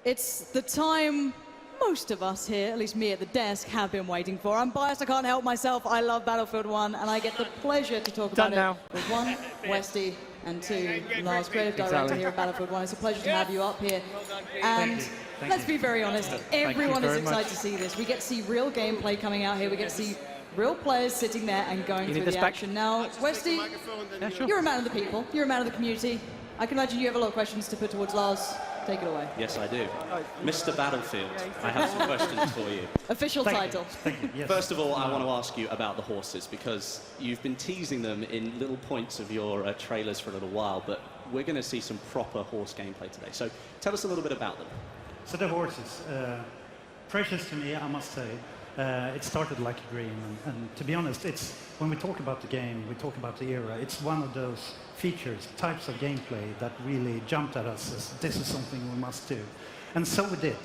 It's the time most of us here, at least me at the desk, have been waiting for. I'm biased, I can't help myself. I love Battlefield 1, and I get the pleasure to talk about it with one, Westy, and two, Lars, creative director here at Battlefield 1. It's a pleasure to have you up here. And let's be very honest, everyone is excited to see this. We get to see real gameplay coming out here. We get to see real players sitting there and going through the action. Now, Westy, you're a man of the people. You're a man of the community. I can imagine you have a lot of questions to put towards Lars. Take it away. Yes, I do. Mr. Battlefield, I have some questions for you. Official title. Thank you. Yes. First of all, I want to ask you about the horses, because you've been teasing them in little points of your trailers for a little while, but we're going to see some proper horse gameplay today. So tell us a little bit about them. So the horses, precious to me, I must say. It started like a dream, and to be honest, it's when we talk about the game, we talk about the era. It's one of those features, types of gameplay that really jumped at us as this is something we must do, and so we did.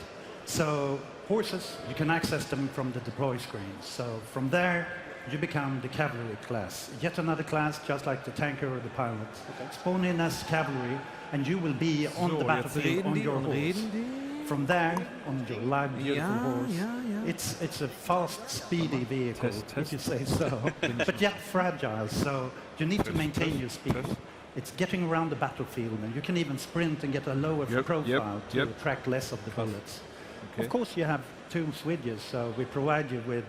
So horses, you can access them from the deploy screen. So from there, you become the cavalry class. Yet another class, just like the tanker or the pilot. Okay. Spawn in as cavalry, and you will be on the battlefield on your horse. From there, on your live, beautiful horse, it's a fast, speedy vehicle, if you say so, but yet fragile, so you need to maintain your speed. It's getting around the battlefield, and you can even sprint and get a lower profile to attract less of the bullets. Of course, you have two switches, so we provide you with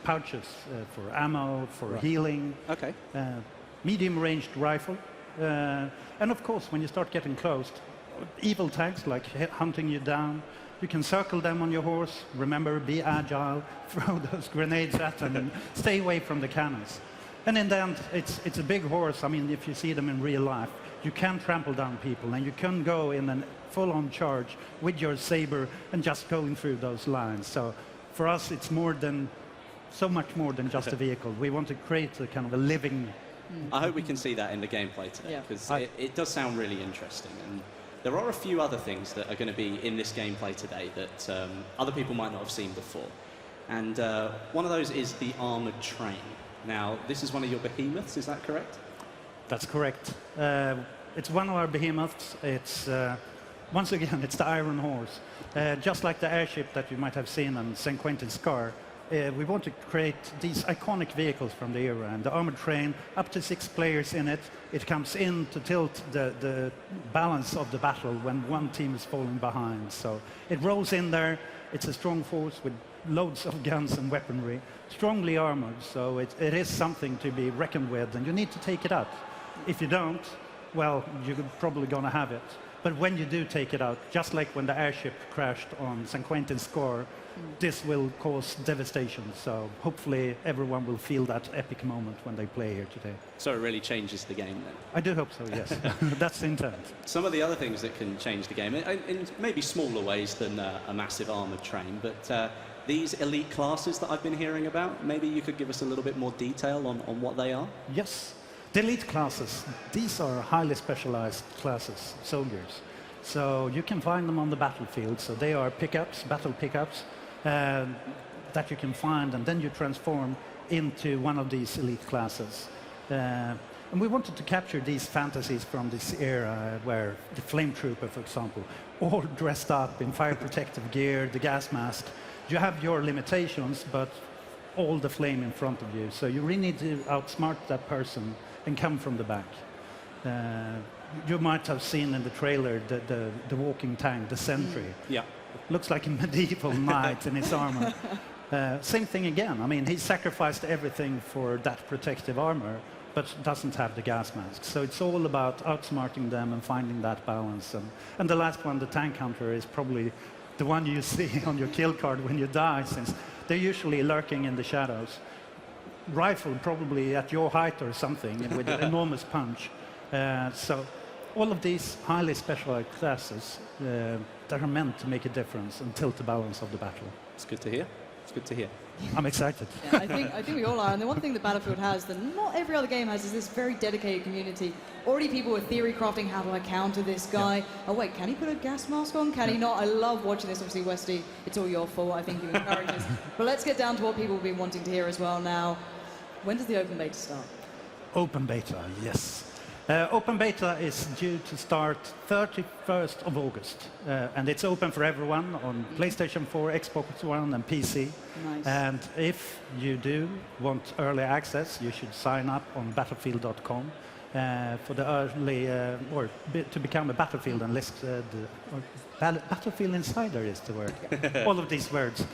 pouches for ammo, for healing, medium-ranged rifle, and of course, when you start getting close, evil tanks like hunting you down, you can circle them on your horse. Remember, be agile, throw those grenades at them, and stay away from the cannons. And in the end, it's a big horse. I mean, if you see them in real life, you can trample down people, and you can go in a full-on charge with your saber and just going through those lines. So for us, it's so much more than just a vehicle. We want to create a kind of a living... I hope we can see that in the gameplay today, because it does sound really interesting. And there are a few other things that are going to be in this gameplay today that other people might not have seen before. And one of those is the armoured train. Now, this is one of your behemoths, is that correct? That's correct. It's one of our behemoths. It's, once again, it's the Iron Horse. Just like the airship that you might have seen on St. Quentin's Scar, we want to create these iconic vehicles from the era, and the armored train, up to 6 players in it. It comes in to tilt the balance of the battle when one team is falling behind. So it rolls in there. It's a strong force with loads of guns and weaponry, strongly armored, so it is something to be reckoned with, and you need to take it out. If you don't, well, you're probably going to have it. But when you do take it out, just like when the airship crashed on St. Quentin's Scar, this will cause devastation. So hopefully everyone will feel that epic moment when they play here today. So it really changes the game then? I do hope so, yes. That's the intent. Some of the other things that can change the game, in maybe smaller ways than a massive armoured train, but these elite classes that I've been hearing about, maybe you could give us a little bit more detail on what they are? Yes. The elite classes, these are highly specialized classes, soldiers. So you can find them on the battlefield. So they are pickups, battle pickups, that you can find, and then you transform into one of these elite classes. And we wanted to capture these fantasies from this era where the flame trooper, for example, all dressed up in fire protective gear, the gas mask. You have your limitations, but all the flame in front of you. So you really need to outsmart that person and come from the back. You might have seen in the trailer the walking tank, the sentry. Yeah. Looks like a medieval knight in his armor. Same thing again. I mean, he sacrificed everything for that protective armor, but doesn't have the gas mask. So it's all about outsmarting them and finding that balance. And the last one, the tank hunter, is probably the one you see on your kill card when you die, since they're usually lurking in the shadows. Rifle probably at your height or something, with an enormous punch. So all of these highly specialized classes that are meant to make a difference and tilt the balance of the battle. It's good to hear. It's good to hear. I'm excited. Yeah, I think we all are. And the one thing that Battlefield has that not every other game has is this very dedicated community. Already people were theory crafting, how do I counter this guy? Oh wait, can he put a gas mask on? Can he not? I love watching this. Obviously, Westy, it's all your fault. I think you encourage this. But let's get down to what people have been wanting to hear as well now. When does the open beta start? Open beta, yes. Open beta is due to start 31st of August, and it's open for everyone on PlayStation 4, Xbox One, and PC. Nice. And if you do want early access, you should sign up on battlefield.com for the early, to become a Battlefield and Battlefield Insider is the word. All of these words.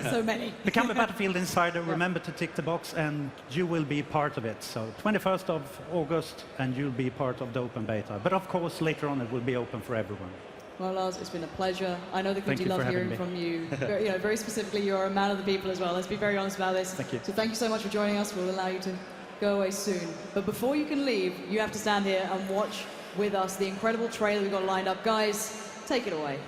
So many. Become a Battlefield Insider, remember to tick the box, and you will be part of it. So 21st of August, and you'll be part of the open beta. But of course, later on, it will be open for everyone. Well, Lars, it's been a pleasure. I know the community love hearing from you. Very specifically, you're a man of the people as well. Let's be very honest about this. Thank you. So thank you so much for joining us. We'll allow you to go away soon. But before you can leave, you have to stand here and watch with us the incredible trailer we've got lined up. Guys, take it away.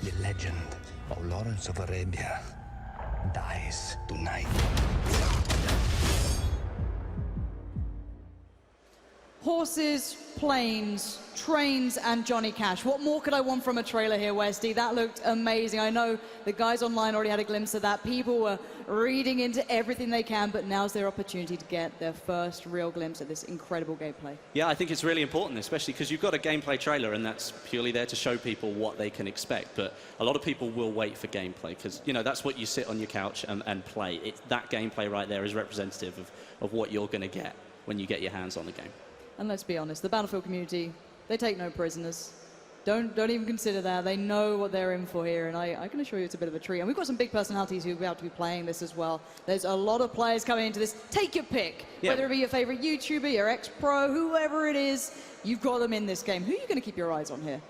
The legend of Lawrence of Arabia dies tonight. Horses, planes, trains, and Johnny Cash. What more could I want from a trailer here, Westy? That looked amazing. I know the guys online already had a glimpse of that. People were reading into everything they can, but now's their opportunity to get their first real glimpse at this incredible gameplay. Yeah, I think it's really important, especially because you've got a gameplay trailer, and that's purely there to show people what they can expect. But a lot of people will wait for gameplay because, you know, that's what you sit on your couch and play. That gameplay right there is representative of what you're going to get when you get your hands on the game. And let's be honest, the Battlefield community, they take no prisoners. Don't even consider that. They know what they're in for here, and I can assure you it's a bit of a treat. And we've got some big personalities who'll be able to be playing this as well. There's a lot of players coming into this. Take your pick. Yeah. Whether it be your favorite YouTuber, your ex-pro, whoever it is, you've got them in this game. Who are you going to keep your eyes on here?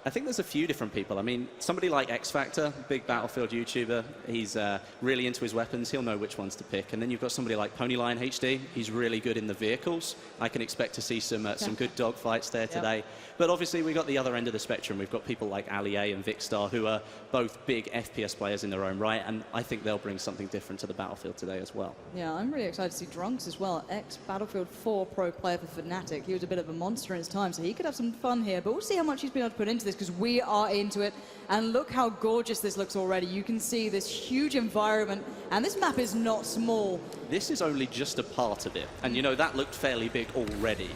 I think there's a few different people. I mean, somebody like X Factor, big Battlefield YouTuber, he's really into his weapons. He'll know which ones to pick. And then you've got somebody like Ponyline HD. He's really good in the vehicles. I can expect to see some good dogfights there today. But obviously, we've got the other end of the spectrum. We've got people like Ali A and Vicstar, who are both big FPS players in their own right. And I think they'll bring something different to the Battlefield today as well. Yeah, I'm really excited to see Drunks as well. Ex-Battlefield 4 pro player for Fnatic. He was a bit of a monster in his time, so he could have some fun here. But we'll see how much he's been able to put into this, because we are into it. And look how gorgeous this looks already. You can see this huge environment, and this map is not small. This is only just a part of it. And, you know, that looked fairly big already.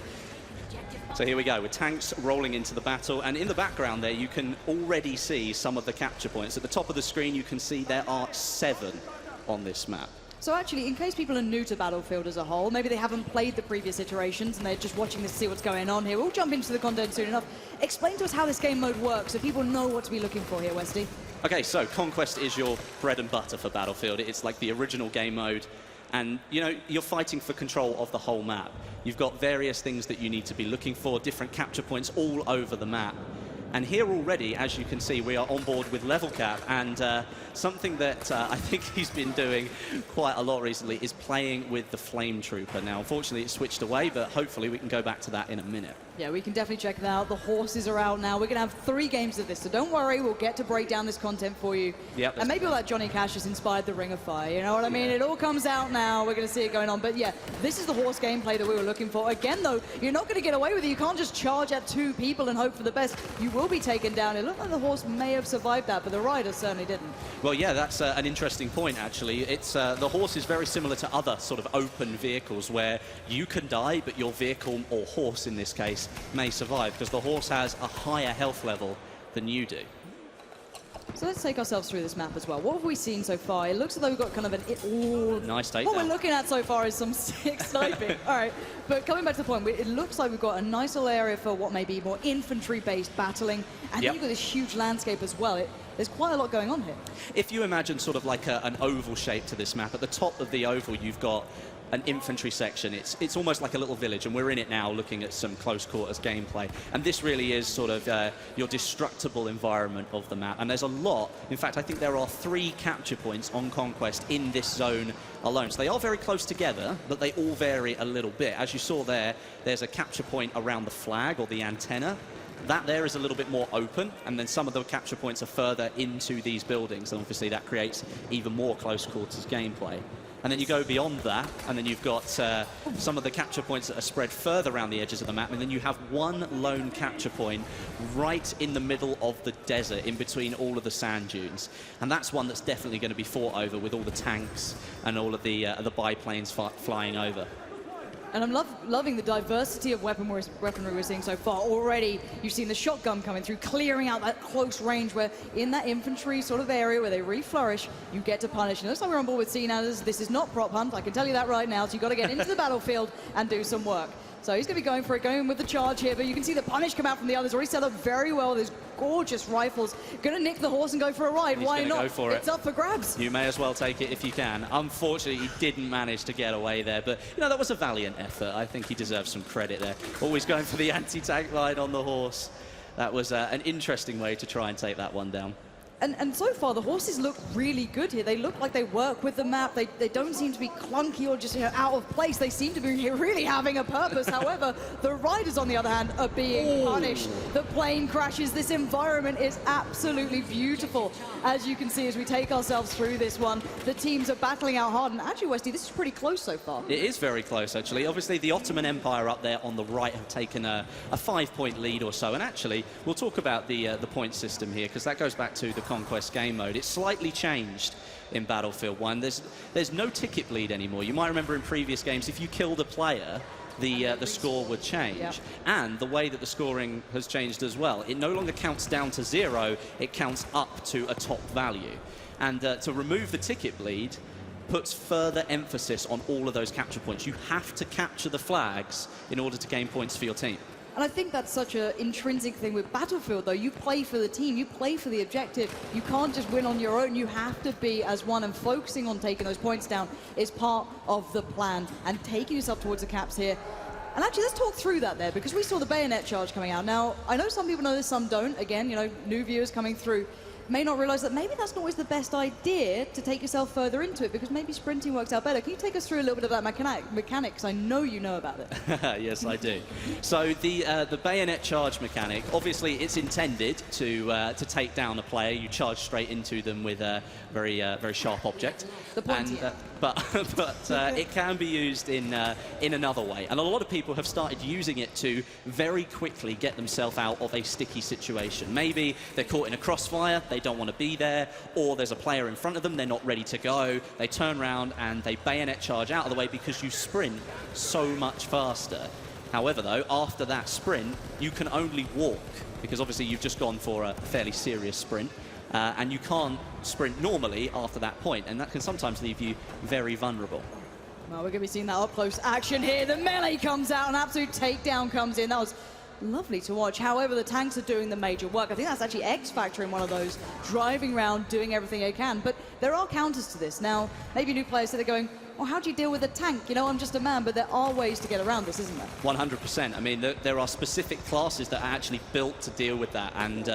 So here we go, with tanks rolling into the battle, and in the background there you can already see some of the capture points. At the top of the screen you can see there are 7 on this map. So actually, in case people are new to Battlefield as a whole, maybe they haven't played the previous iterations and they're just watching this to see what's going on here, we'll jump into the content soon enough. Explain to us how this game mode works so people know what to be looking for here, Westy. Okay, so Conquest is your bread and butter for Battlefield. It's like the original game mode. And, you know, you're fighting for control of the whole map. You've got various things that you need to be looking for, different capture points all over the map. And here already, as you can see, we are on board with Level Cap, and something that I think he's been doing quite a lot recently is playing with the Flame Trooper. Now, unfortunately, it switched away, but hopefully we can go back to that in a minute. Yeah, we can definitely check that out. The horses are out now. We're going to have 3 games of this, so don't worry. We'll get to break down this content for you. Yep, and maybe all that Johnny Cash has inspired the Ring of Fire. You know what I mean? It all comes out now. We're going to see it going on. But yeah, this is the horse gameplay that we were looking for. Again, though, you're not going to get away with it. You can't just charge at 2 people and hope for the best. You will be taken down. It looked like the horse may have survived that, but the rider certainly didn't. Well, yeah, that's an interesting point, actually. It's the horse is very similar to other sort of open vehicles where you can die, but your vehicle, or horse in this case, may survive, because the horse has a higher health level than you do. So let's take ourselves through this map as well. What have we seen so far? It looks as though we've got kind of an... Nice takedown. What we're looking at so far is some sick sniping. All right, but coming back to the point, it looks like we've got a nice little area for what may be more infantry-based battling, and then you've got this huge landscape as well. There's quite a lot going on here. If you imagine sort of like an oval shape to this map, at the top of the oval you've got an infantry section. It's almost like a little village, and we're in it now looking at some close quarters gameplay. And this really is sort of your destructible environment of the map. And there's a lot. In fact, I think there are 3 capture points on Conquest in this zone alone. So they are very close together, but they all vary a little bit. As you saw there, there's a capture point around the flag or the antenna. That there is a little bit more open, and then some of the capture points are further into these buildings, and obviously that creates even more close quarters gameplay. And then you go beyond that, and then you've got some of the capture points that are spread further around the edges of the map, and then you have one lone capture point right in the middle of the desert, in between all of the sand dunes. And that's one that's definitely going to be fought over with all the tanks and all of the biplanes flying over. And I'm loving the diversity of weaponry we're seeing so far. Already, you've seen the shotgun coming through, clearing out that close range where in that infantry sort of area where they really flourish, you get to punish. And it looks like we're on board with CNAs. This is not prop hunt, I can tell you that right now. So you've got to get into the battlefield and do some work. So he's going to be going for it, going with the charge here, but you can see the punish come out from the others. Already set up very well. There's gorgeous rifles. Going to nick the horse and go for a ride. He's Why not? Go for it's up for grabs. You may as well take it if you can. Unfortunately, he didn't manage to get away there, but you know, that was a valiant effort. I think he deserves some credit there. Always going for the anti-tank line on the horse. That was an interesting way to try and take that one down. And so far, the horses look really good here. They look like they work with the map. They don't seem to be clunky or just out of place. They seem to be really having a purpose. However, the riders, on the other hand, are being punished. The plane crashes. This environment is absolutely beautiful. As you can see, as we take ourselves through this one, the teams are battling out hard. And actually, Westy, this is pretty close so far. It is very close, actually. Obviously, the Ottoman Empire up there on the right have taken a 5-point lead or so. And actually, we'll talk about the point system here, because that goes back to the Conquest game mode. It's slightly changed in Battlefield 1. There's no ticket bleed anymore. You might remember in previous games, if you killed a player, the score would change. Yep. And the way that the scoring has changed as well, it no longer counts down to 0, it counts up to a top value. And to remove the ticket bleed puts further emphasis on all of those capture points. You have to capture the flags in order to gain points for your team. And I think that's such an intrinsic thing with Battlefield, though. You play for the team, you play for the objective. You can't just win on your own. You have to be as one, and focusing on taking those points down is part of the plan. And taking yourself towards the caps here. And actually, let's talk through that there, because we saw the bayonet charge coming out. Now, I know some people know this, some don't. Again, you know, new viewers coming through may not realize that maybe that's not always the best idea to take yourself further into it, because maybe sprinting works out better. Can you take us through a little bit of that mechanics? I know you know about it. Yes, I do. So the bayonet charge mechanic, obviously it's intended to take down a player. You charge straight into them with a very sharp object. The pointy end. But it can be used in another way. And a lot of people have started using it to very quickly get themselves out of a sticky situation. Maybe they're caught in a crossfire, they don't want to be there, or there's a player in front of them, they're not ready to go. They turn around and they bayonet charge out of the way because you sprint so much faster. However, though, after that sprint, you can only walk, because obviously you've just gone for a fairly serious sprint. And you can't sprint normally after that point, and that can sometimes leave you very vulnerable. Well, we're going to be seeing that up-close action here. The melee comes out, an absolute takedown comes in. That was lovely to watch. However, the tanks are doing the major work. I think that's actually X-Factor in one of those, driving around, doing everything they can. But there are counters to this. Now, maybe new players that are going, well, how do you deal with a tank? You know, I'm just a man, but there are ways to get around this, isn't there? 100%. I mean, there are specific classes that are actually built to deal with that. And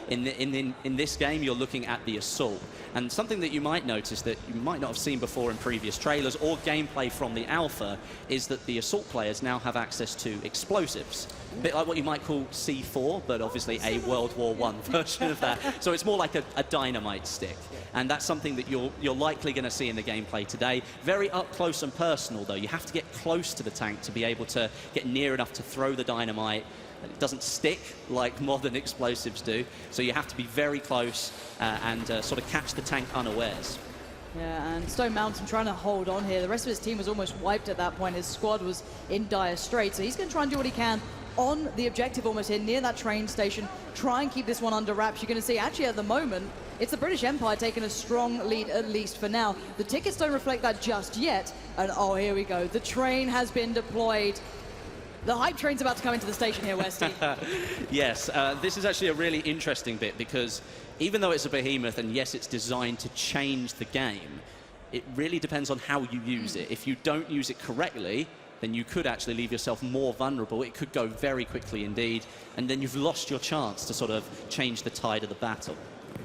in this game, you're looking at the assault. And something that you might notice that you might not have seen before in previous trailers or gameplay from the alpha is that the assault players now have access to explosives. A bit like what you might call C4, but obviously a World War I version of that. So it's more like a dynamite stick. And that's something that you're likely going to see in the gameplay today. Very up close and personal, though. You have to get close to the tank to be able to get near enough to throw the dynamite. It doesn't stick like modern explosives do. So you have to be very close and sort of catch the tank unawares. Yeah, and Stone Mountain trying to hold on here. The rest of his team was almost wiped at that point. His squad was in dire straits. So he's going to try and do what he can on the objective almost here, near that train station. Try and keep this one under wraps. You're going to see, actually, at the moment, it's the British Empire taking a strong lead, at least for now. The tickets don't reflect that just yet. And, oh, here we go. The train has been deployed. The hype train's about to come into the station here, Westy. Yes, this is actually a really interesting bit because even though it's a behemoth and yes, it's designed to change the game, it really depends on how you use it. If you don't use it correctly, then you could actually leave yourself more vulnerable. It could go very quickly indeed, and then you've lost your chance to sort of change the tide of the battle.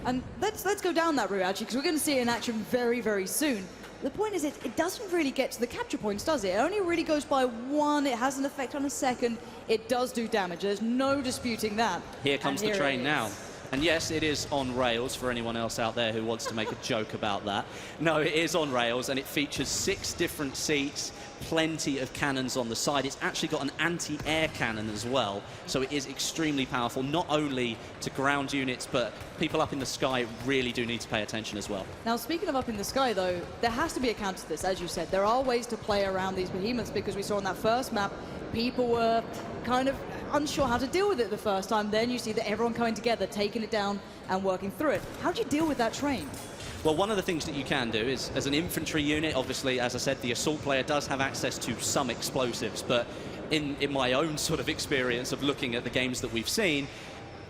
And let's go down that route, actually, because we're going to see it in action very, very soon. The point is, it doesn't really get to the capture points, does it? It only really goes by one. It has an effect on a second. It does do damage. There's no disputing that. Here comes the train now. And yes, it is on rails for anyone else out there who wants to make a joke about that. No, it is on rails, and it features 6 different seats, plenty of cannons on the side. It's actually got an anti-air cannon as well, so it is extremely powerful, not only to ground units, but people up in the sky really do need to pay attention as well. Now, speaking of up in the sky, though, there has to be a counter to this, as you said. There are ways to play around these behemoths, because we saw on that first map, people were kind of unsure how to deal with it the first time. Then you see that everyone coming together, taking it down and working through it. How do you deal with that train? Well, one of the things that you can do is, as an infantry unit, obviously, as I said, the assault player does have access to some explosives, but in my own sort of experience of looking at the games that we've seen,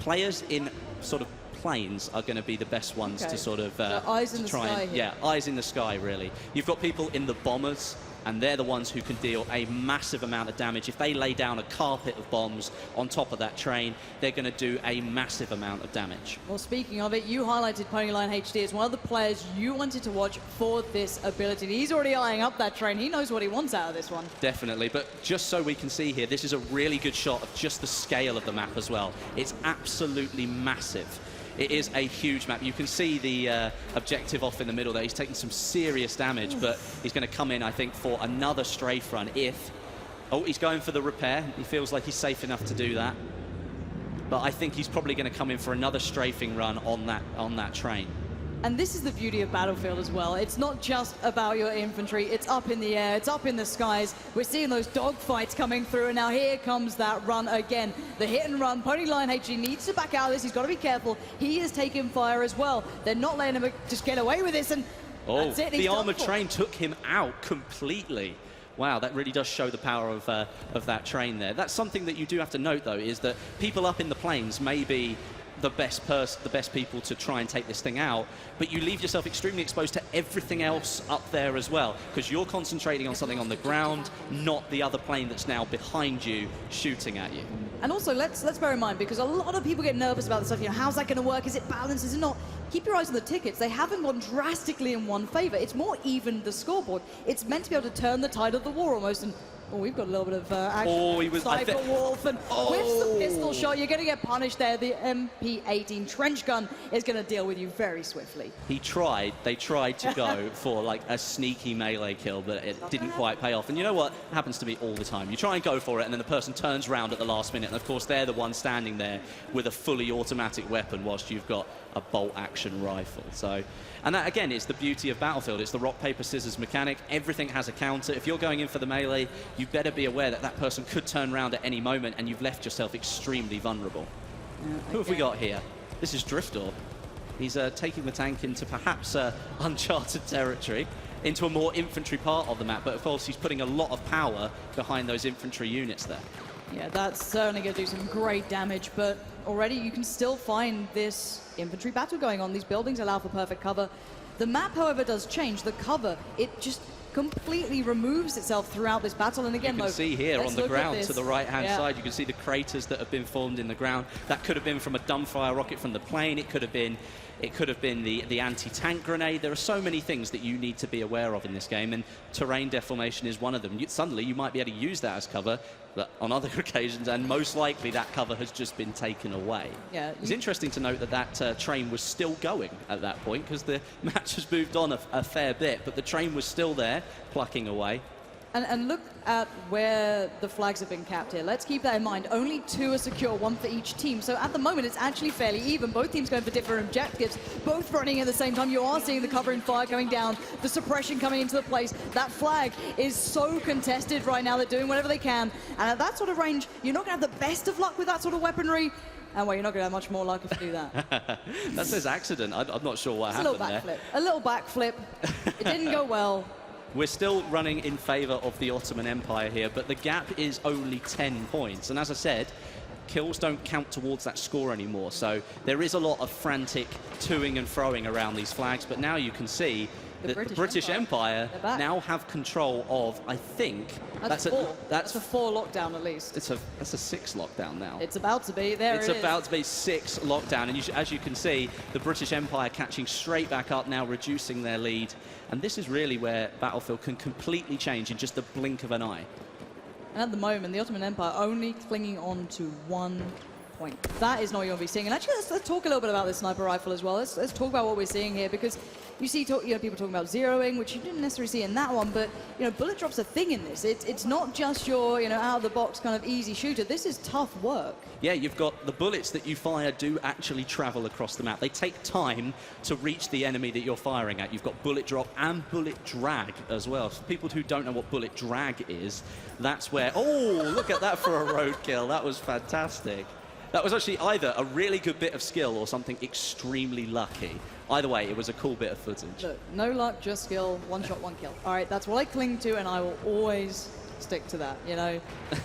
players in sort of planes are going to be the best ones to sort of so eyes in the sky here. Yeah, eyes in the sky, really. You've got people in the bombers, and they're the ones who can deal a massive amount of damage. If they lay down a carpet of bombs on top of that train, they're going to do a massive amount of damage. Well, speaking of it, you highlighted Ponyline HD as one of the players you wanted to watch for this ability. He's already eyeing up that train. He knows what he wants out of this one. Definitely, but just so we can see here, this is a really good shot of just the scale of the map as well. It's absolutely massive. It is a huge map. You can see the objective off in the middle there. He's taking some serious damage, but he's going to come in, I think, for another strafe run if... Oh, he's going for the repair. He feels like he's safe enough to do that. But I think he's probably going to come in for another strafing run on that train. And this is the beauty of Battlefield as well. It's not just about your infantry. It's up in the air. It's up in the skies. We're seeing those dogfights coming through. And now here comes that run again. The hit and run. Ponyline HD needs to back out of this. He's got to be careful. He is taking fire as well. They're not letting him just get away with this. And that's it. The armored train took him out completely. Wow, that really does show the power of that train there. That's something that you do have to note, though, is that people up in the planes may be the best people to try and take this thing out, but you leave yourself extremely exposed to everything else up there as well, because you're concentrating on something on the ground, not the other plane that's now behind you shooting at you. And also, let's bear in mind, because a lot of people get nervous about this stuff, you know, how's that going to work? Is it balanced? Is it not? Keep your eyes on the tickets. They haven't gone drastically in one favor. It's more even the scoreboard. It's meant to be able to turn the tide of the war almost, and oh, we've got a little bit of action. Oh, he was Cyber Wolf, and with the pistol shot, you're going to get punished there. The MP18 trench gun is going to deal with you very swiftly. They tried to go for like a sneaky melee kill, but it didn't quite pay off. And you know what? It happens to me all the time. You try and go for it, and then the person turns around at the last minute, and of course they're the one standing there with a fully automatic weapon whilst you've got a bolt-action rifle. So, and that again is the beauty of Battlefield. It's the rock, paper, scissors mechanic. Everything has a counter. If you're going in for the melee, you better be aware that that person could turn around at any moment, and you've left yourself extremely vulnerable. Who have we got here? This is Driftor. He's taking the tank into perhaps uncharted territory, into a more infantry part of the map, but of course he's putting a lot of power behind those infantry units there. Yeah, that's certainly going to do some great damage, but already you can still find this infantry battle going on. These buildings allow for perfect cover. The map, however, does change. The cover, it just completely removes itself throughout this battle. And again, you can see here on the ground to the right-hand side, you can see the craters that have been formed in the ground. That could have been from a dumbfire rocket from the plane. It could have been the anti-tank grenade. There are so many things that you need to be aware of in this game, and terrain deformation is one of them. Suddenly, you might be able to use that as cover. but on other occasions, and most likely that cover has just been taken away. Yeah, it's interesting to note that that train was still going at that point, because the match has moved on a fair bit, but the train was still there, plucking away. And look at where the flags have been capped here. Let's keep that in mind. Only 2 are secure, 1 for each team. So at the moment, it's actually fairly even. Both teams going for different objectives, both running at the same time. You are seeing the covering fire coming down, the suppression coming into the place. That flag is so contested right now. They're doing whatever they can. And at that sort of range, you're not going to have the best of luck with that sort of weaponry. And well, you're not going to have much more luck if you do that. That says accident. I'm not sure what happened there. A little backflip. It didn't go well. We're still running in favour of the Ottoman Empire here, but the gap is only 10 points. And as I said, kills don't count towards that score anymore. So there is a lot of frantic toing and froing around these flags. But now you can see that the British Empire now have control of, I think... That's a 4 lockdown at least. That's a 6 lockdown now. It's about to be. It's about to be 6 lockdown. And as you can see, the British Empire catching straight back up now, reducing their lead. And this is really where Battlefield can completely change in just the blink of an eye. And at the moment, the Ottoman Empire only clinging on to 1 point. That is not what you want to be seeing. And actually, let's talk a little bit about this sniper rifle as well. Let's talk about what we're seeing here, because you see people talking about zeroing, which you didn't necessarily see in that one, but bullet drop's a thing in this. It's not just your out of the box kind of easy shooter. This is tough work. Yeah, you've got the bullets that you fire do actually travel across the map. They take time to reach the enemy that you're firing at. You've got bullet drop and bullet drag as well. For people who don't know what bullet drag is, that's where... Oh, look at that for a roadkill. That was fantastic. That was actually either a really good bit of skill or something extremely lucky. Either way, it was a cool bit of footage. Look, no luck, just skill, 1 shot, 1 kill. All right, that's what I cling to, and I will always stick to that,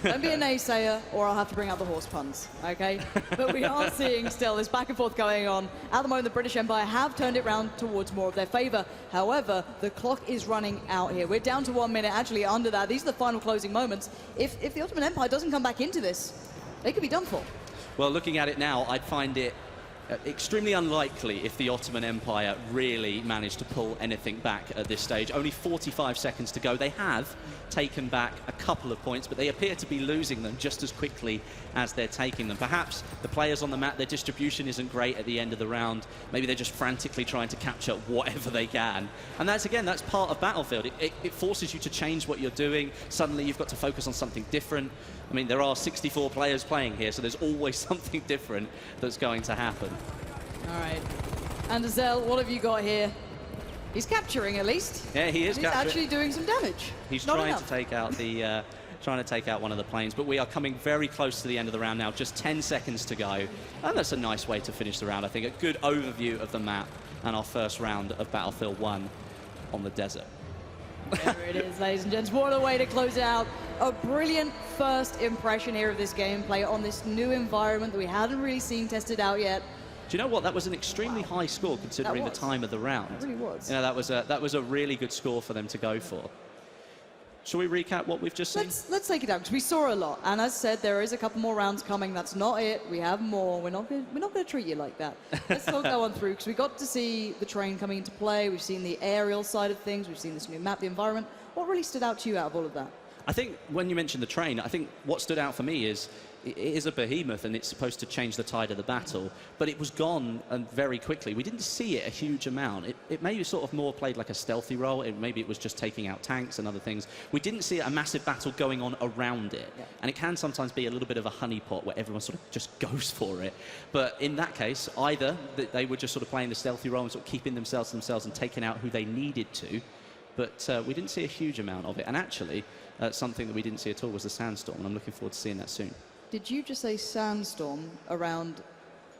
Don't be a naysayer, or I'll have to bring out the horse puns, okay? But we are seeing still this back and forth going on. At the moment, the British Empire have turned it round towards more of their favour. However, the clock is running out here. We're down to 1 minute, actually under that. These are the final closing moments. If the Ottoman Empire doesn't come back into this, they could be done for. Well, looking at it now, I'd find it extremely unlikely if the Ottoman Empire really managed to pull anything back at this stage. Only 45 seconds to go. They have taken back a couple of points, but they appear to be losing them just as quickly as they're taking them. Perhaps the players on the map, their distribution isn't great at the end of the round. Maybe they're just frantically trying to capture whatever they can. And that's part of Battlefield. It forces you to change what you're doing. Suddenly you've got to focus on something different. I mean, there are 64 players playing here, so there's always something different that's going to happen. All right. And Azel, what have you got here? He's capturing, at least. Yeah, he is capturing. He's actually doing some damage. He's trying to take out the... trying to take out one of the planes, but we are coming very close to the end of the round now, just 10 seconds to go. And that's a nice way to finish the round, I think. A good overview of the map and our first round of Battlefield 1 on the desert. There it is, ladies and gents. What a way to close it out. A brilliant first impression here of this gameplay on this new environment that we hadn't really seen tested out yet. Do you know what? That was an extremely high score considering the time of the round. It really was. That was a really good score for them to go for. Shall we recap what we've just seen? Let's take it down, because we saw a lot. And as I said, there is a couple more rounds coming. That's not it. We have more. We're not going to treat you like that. Let's talk that one through, because we got to see the train coming into play. We've seen the aerial side of things. We've seen this new map, the environment. What really stood out to you out of all of that? I think when you mentioned the train, I think what stood out for me is it is a behemoth and it's supposed to change the tide of the battle, but it was gone and very quickly. We didn't see it a huge amount. It maybe sort of more played like a stealthy role. Maybe it was just taking out tanks and other things. We didn't see a massive battle going on around it. Yeah. And it can sometimes be a little bit of a honeypot where everyone sort of just goes for it. But in that case, either they were just sort of playing the stealthy role and sort of keeping themselves to themselves and taking out who they needed to. But we didn't see a huge amount of it. And actually, something that we didn't see at all was the sandstorm, and I'm looking forward to seeing that soon. Did you just say sandstorm around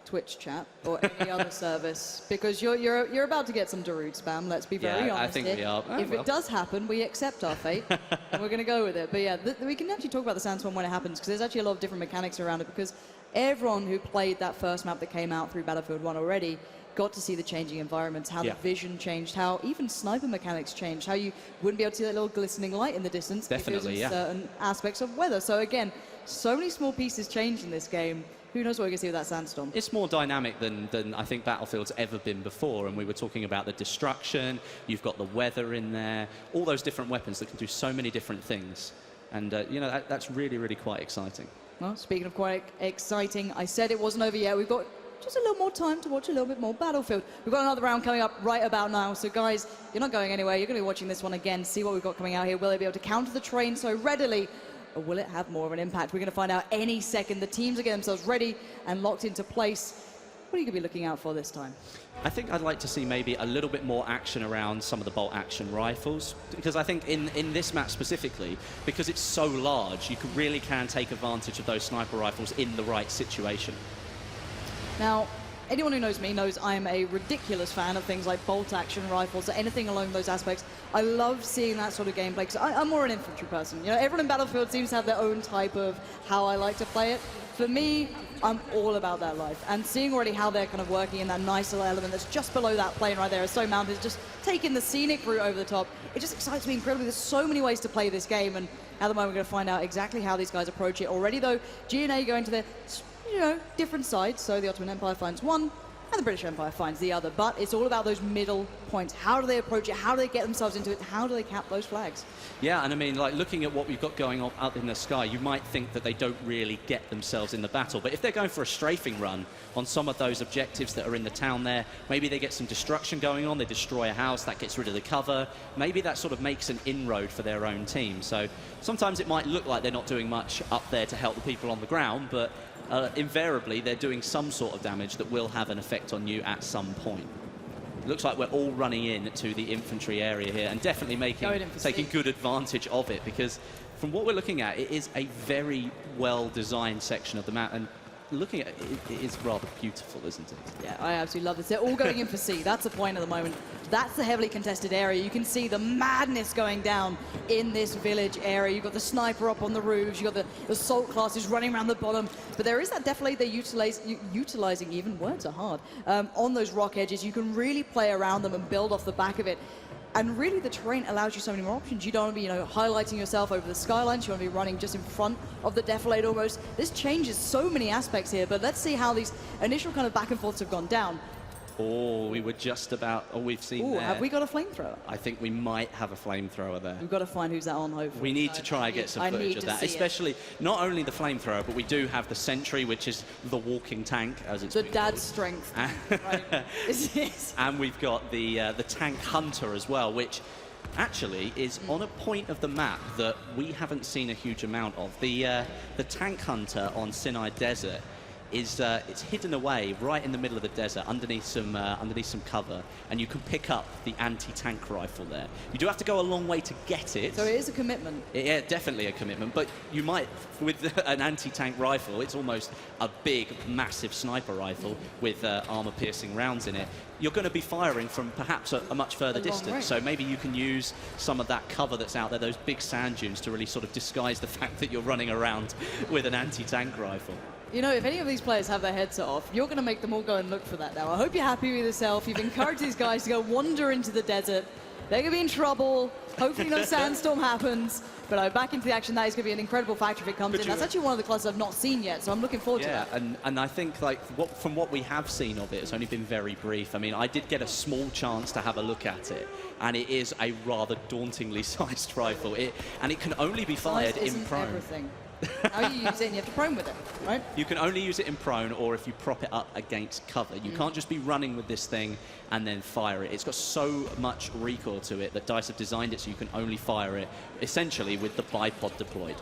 Twitch chat or any other service? Because you're about to get some Darude spam, let's be very honest. I think here. we are. If it does happen, we accept our fate, and we're going to go with it. But yeah, we can actually talk about the sandstorm when it happens, because there's actually a lot of different mechanics around it, because everyone who played that first map that came out through Battlefield 1 already got to see the changing environments, how the vision changed, how even sniper mechanics changed, how you wouldn't be able to see that little glistening light in the distance because of certain aspects of weather. So again, so many small pieces changed in this game. Who knows what we're going to see with that sandstorm? It's more dynamic than I think Battlefield's ever been before, and we were talking about the destruction, you've got the weather in there, all those different weapons that can do so many different things. And, you know, that's really, really quite exciting. Well, speaking of quite exciting, I said it wasn't over yet. We've got just a little more time to watch a little bit more Battlefield. We've got another round coming up right about now. So, guys, you're not going anywhere. You're going to be watching this one again, see what we've got coming out here. Will they be able to counter the train so readily, or will it have more of an impact? We're going to find out any second. The teams are getting themselves ready and locked into place. What are you going to be looking out for this time? I think I'd like to see maybe a little bit more action around some of the bolt-action rifles, because I think in this map specifically, because it's so large, you really can take advantage of those sniper rifles in the right situation. Now, anyone who knows me knows I'm a ridiculous fan of things like bolt-action rifles, or anything along those aspects. I love seeing that sort of gameplay, because I'm more an infantry person. You know, everyone in Battlefield seems to have their own type of how I like to play it. For me, I'm all about that life. And seeing already how they're kind of working in that nice little element that's just below that plane right there, is so mounted, just taking the scenic route over the top. It just excites me incredibly. There's so many ways to play this game, and at the moment we're going to find out exactly how these guys approach it. Already, though, G&A going to their, you know, different sides. So the Ottoman Empire finds one, and the British Empire finds the other. But it's all about those middle points. How do they approach it? How do they get themselves into it? How do they cap those flags? Yeah, and I mean, like, looking at what we've got going on up in the sky, you might think that they don't really get themselves in the battle. But if they're going for a strafing run on some of those objectives that are in the town there, maybe they get some destruction going on, they destroy a house, that gets rid of the cover. Maybe that sort of makes an inroad for their own team. So sometimes it might look like they're not doing much up there to help the people on the ground, but invariably they're doing some sort of damage that will have an effect on you at some point. It looks like we're all running in to the infantry area here, and definitely taking good advantage of it, because from what we're looking at, it is a very well-designed section of the map, and looking at it, it is rather beautiful, isn't it? Yeah, I absolutely love this. They're all going in for C. That's the point at the moment. That's the heavily contested area. You can see the madness going down in this village area. You've got the sniper up on the roofs. You've got the assault classes running around the bottom. But there is that definitely they're utilizing, even words are hard, on those rock edges. You can really play around them and build off the back of it. And really, the terrain allows you so many more options. You don't want to be, you know, highlighting yourself over the skylines. You want to be running just in front of the defilade almost. This changes so many aspects here, but let's see how these initial kind of back and forths have gone down. Oh, we were just about... Oh, we've seen there. Have we got a flamethrower? I think we might have a flamethrower there. We've got to find who's that on, hopefully. We need to try and get some footage of that. Especially, not only the flamethrower, but we do have the sentry, which is the walking tank, as it's the dad's strength. Right. And we've got the tank hunter as well, which actually is on a point of the map that we haven't seen a huge amount of. The tank hunter on Sinai Desert is it's hidden away right in the middle of the desert underneath some cover, and you can pick up the anti-tank rifle there. You do have to go a long way to get it. So it is a commitment. Yeah, definitely a commitment. But you might, with an anti-tank rifle, it's almost a big, massive sniper rifle with armor-piercing rounds in it. You're going to be firing from perhaps a much further distance. So maybe you can use some of that cover that's out there, those big sand dunes, to really sort of disguise the fact that you're running around with an anti-tank rifle. You know, if any of these players have their heads off, you're going to make them all go and look for that now. I hope you're happy with yourself. You've encouraged these guys to go wander into the desert. They're going to be in trouble. Hopefully no sandstorm happens. But back into the action, that is going to be an incredible factor if it comes in. That's actually one of the classes I've not seen yet, so I'm looking forward to that. Yeah, and I think, like, from what we have seen of it, it's only been very brief. I mean, I did get a small chance to have a look at it, and it is a rather dauntingly sized rifle. And it can only be fired in prone. Everything. How you use it, and you have to prone with it, right? You can only use it in prone, or if you prop it up against cover. You can't just be running with this thing and then fire it. It's got so much recoil to it that DICE have designed it so you can only fire it, essentially, with the bipod deployed.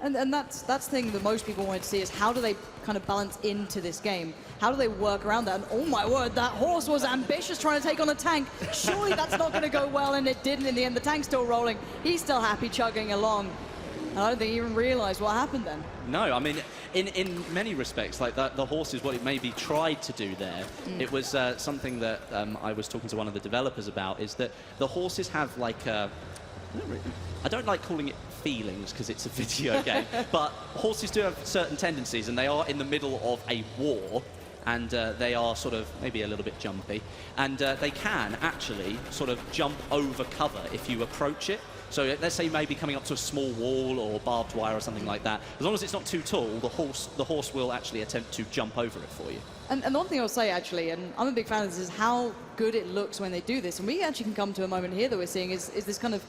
And that's the thing that most people want to see, is how do they kind of balance into this game? How do they work around that? And oh my word, that horse was ambitious trying to take on a tank. Surely that's not going to go well, and it didn't in the end. The tank's still rolling. He's still happy chugging along. I don't think he even realised what happened then. No, I mean, in many respects, like the horse is what it maybe tried to do there. It was something that I was talking to one of the developers about, is that the horses have like I don't like calling it feelings because it's a video game, but horses do have certain tendencies, and they are in the middle of a war, and they are sort of maybe a little bit jumpy, and they can actually sort of jump over cover if you approach it. So let's say maybe coming up to a small wall or barbed wire or something like that. As long as it's not too tall, the horse will actually attempt to jump over it for you. And one thing I'll say, actually, and I'm a big fan of this, is how good it looks when they do this. And we actually can come to a moment here that we're seeing is this kind of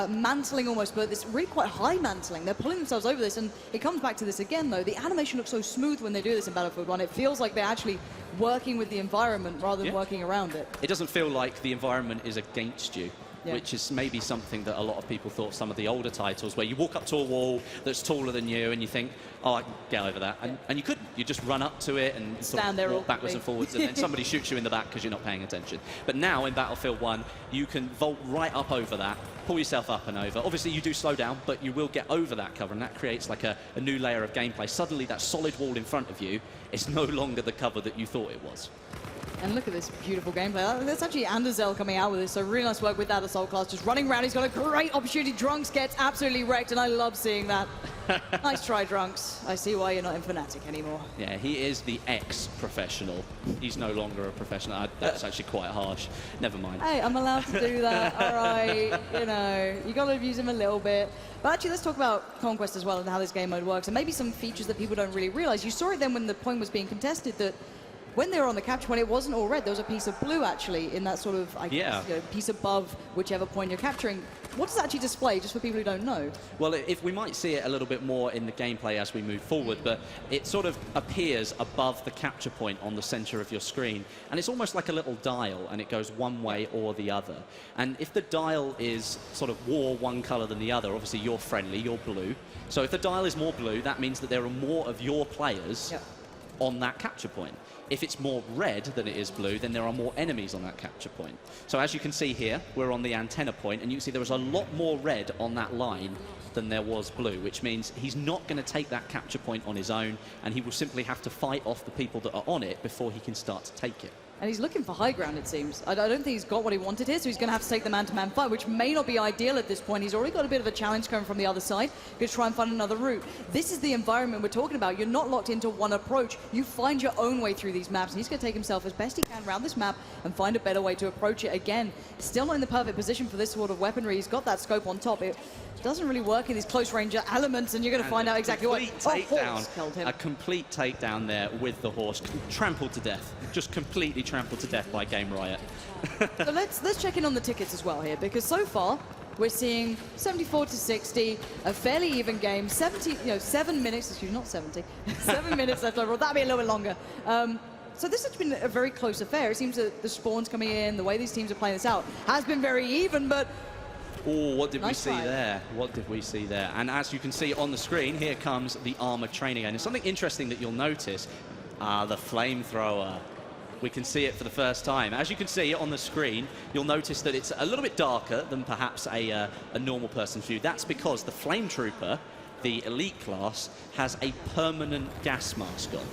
mantling almost, but this really quite high mantling. They're pulling themselves over this, and it comes back to this again, though. The animation looks so smooth when they do this in Battlefield 1. It feels like they're actually working with the environment rather than working around it. It doesn't feel like the environment is against you. Which is maybe something that a lot of people thought some of the older titles, where you walk up to a wall that's taller than you and you think, oh, I can get over that. And you couldn't. You just run up to it and stand there walk backwards and forwards, and then somebody shoots you in the back because you're not paying attention. But now in Battlefield 1, you can vault right up over that, pull yourself up and over. Obviously, you do slow down, but you will get over that cover, and that creates like a new layer of gameplay. Suddenly, that solid wall in front of you is no longer the cover that you thought it was. And look at this beautiful gameplay. That's actually Anderzel coming out with this, so really nice work with that assault class. Just running around, he's got a great opportunity. Drunks gets absolutely wrecked, and I love seeing that. Nice try, Drunks. I see why you're not in Fnatic anymore. Yeah, he is the ex-professional. He's no longer a professional. That's actually quite harsh. Never mind. Hey, I'm allowed to do that, all right. You know, you got to abuse him a little bit. But actually, let's talk about Conquest as well and how this game mode works, and maybe some features that people don't really realize. You saw it then when the point was being contested that when they were on the capture point, it wasn't all red. There was a piece of blue, actually, in that sort of, I guess, you know, piece above whichever point you're capturing. What does it actually display, just for people who don't know? Well, if we might see it a little bit more in the gameplay as we move forward, but it sort of appears above the capture point on the center of your screen, and it's almost like a little dial, and it goes one way or the other. And if the dial is sort of more one color than the other, obviously you're friendly, you're blue. So if the dial is more blue, that means that there are more of your players on that capture point. If it's more red than it is blue, then there are more enemies on that capture point. So as you can see here, we're on the antenna point, and you can see there was a lot more red on that line than there was blue, which means he's not going to take that capture point on his own, and he will simply have to fight off the people that are on it before he can start to take it. And he's looking for high ground, it seems. I don't think he's got what he wanted here, so he's going to have to take the man-to-man fight, which may not be ideal at this point. He's already got a bit of a challenge coming from the other side. Going to try and find another route. This is the environment we're talking about. You're not locked into one approach. You find your own way through these maps, and he's going to take himself as best he can around this map and find a better way to approach it again. Still not in the perfect position for this sort of weaponry. He's got that scope on top. It doesn't really work in these close range elements, and you're going to find out exactly what. Horse killed him. A complete takedown there with the horse, trampled to death, just completely trampled to death by Game Riot. So let's check in on the tickets as well here, because so far we're seeing 74 to 60, a fairly even game. 7 minutes. Excuse me, not 70. 7 minutes left overall. That'll be a little bit longer. So this has been a very close affair. It seems that the spawns coming in, the way these teams are playing this out, has been very even, but. Oh, what did we see there? What did we see there? And as you can see on the screen, here comes the armored train again. And something interesting that you'll notice, the flamethrower. We can see it for the first time. As you can see on the screen, you'll notice that it's a little bit darker than perhaps a normal person's view. That's because the Flame Trooper, the elite class, has a permanent gas mask on.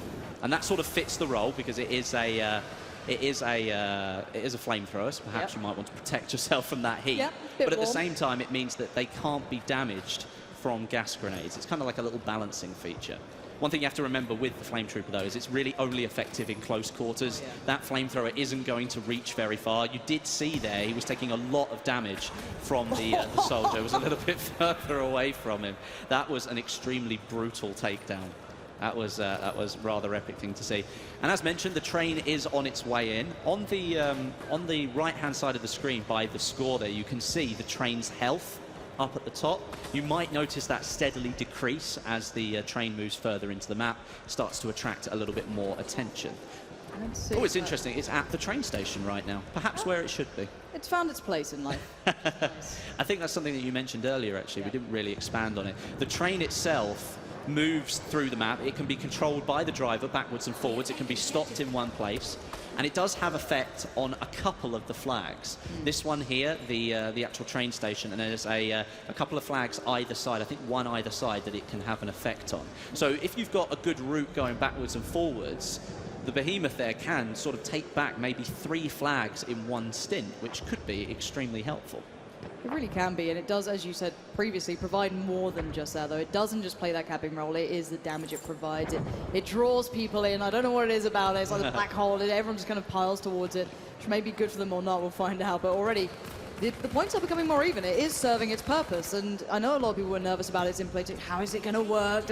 And that sort of fits the role because it is a flamethrower, so perhaps you might want to protect yourself from that heat. But at the same time, it means that they can't be damaged from gas grenades. It's kind of like a little balancing feature. One thing you have to remember with the Flame Trooper, though, is it's really only effective in close quarters. That flamethrower isn't going to reach very far. You did see there he was taking a lot of damage from the soldier. It was a little bit further away from him. That was an extremely brutal takedown. That was rather epic thing to see. And as mentioned, the train is on its way in. On the right-hand side of the screen, by the score there, you can see the train's health up at the top. You might notice that steadily decrease as the train moves further into the map, starts to attract a little bit more attention. Oh, it's interesting. It's at the train station right now, perhaps where it should be. It's found its place in life. Nice. I think that's something that you mentioned earlier, actually. We didn't really expand on it. The train itself moves through the map. It can be controlled by the driver backwards and forwards. It can be stopped in one place. And it does have effect on a couple of the flags. This one here, the actual train station, and there's a couple of flags either side, I think one either side, that it can have an effect on. So if you've got a good route going backwards and forwards, the behemoth there can sort of take back maybe 3 flags in one stint, which could be extremely helpful. It really can be, and it does, as you said previously, provide more than just that, though. It doesn't just play that capping role, it is the damage it provides. It draws people in. I don't know what it is about it. It's like the black hole. Everyone just kind of piles towards it, which may be good for them or not. We'll find out. But already, the points are becoming more even. It is serving its purpose, and I know a lot of people were nervous about its implementation. How is it going to work?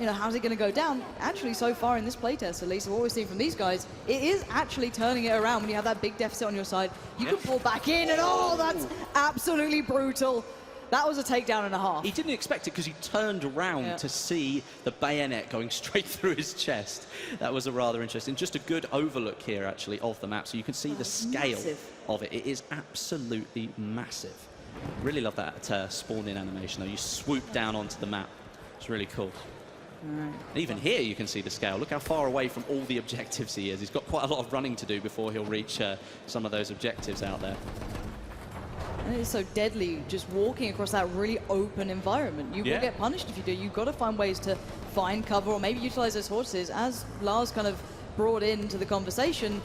you know, how's it going to go down? Actually, so far in this playtest, at least, what we're seeing from these guys, it is actually turning it around when you have that big deficit on your side. You can pull back in, and oh, that's absolutely brutal. That was a takedown and a half. He didn't expect it because he turned around to see the bayonet going straight through his chest. That was a rather interesting. Just a good overlook here, actually, of the map, so you can see the scale of it. It is absolutely massive. Really love that spawn-in animation, though. You swoop down onto the map. It's really cool. Right. Even here you can see the scale. Look how far away from all the objectives he is. He's got quite a lot of running to do before he'll reach some of those objectives out there. And it is so deadly just walking across that really open environment. You will get punished if you do. You've got to find ways to find cover or maybe utilize those horses. As Lars kind of brought into the conversation,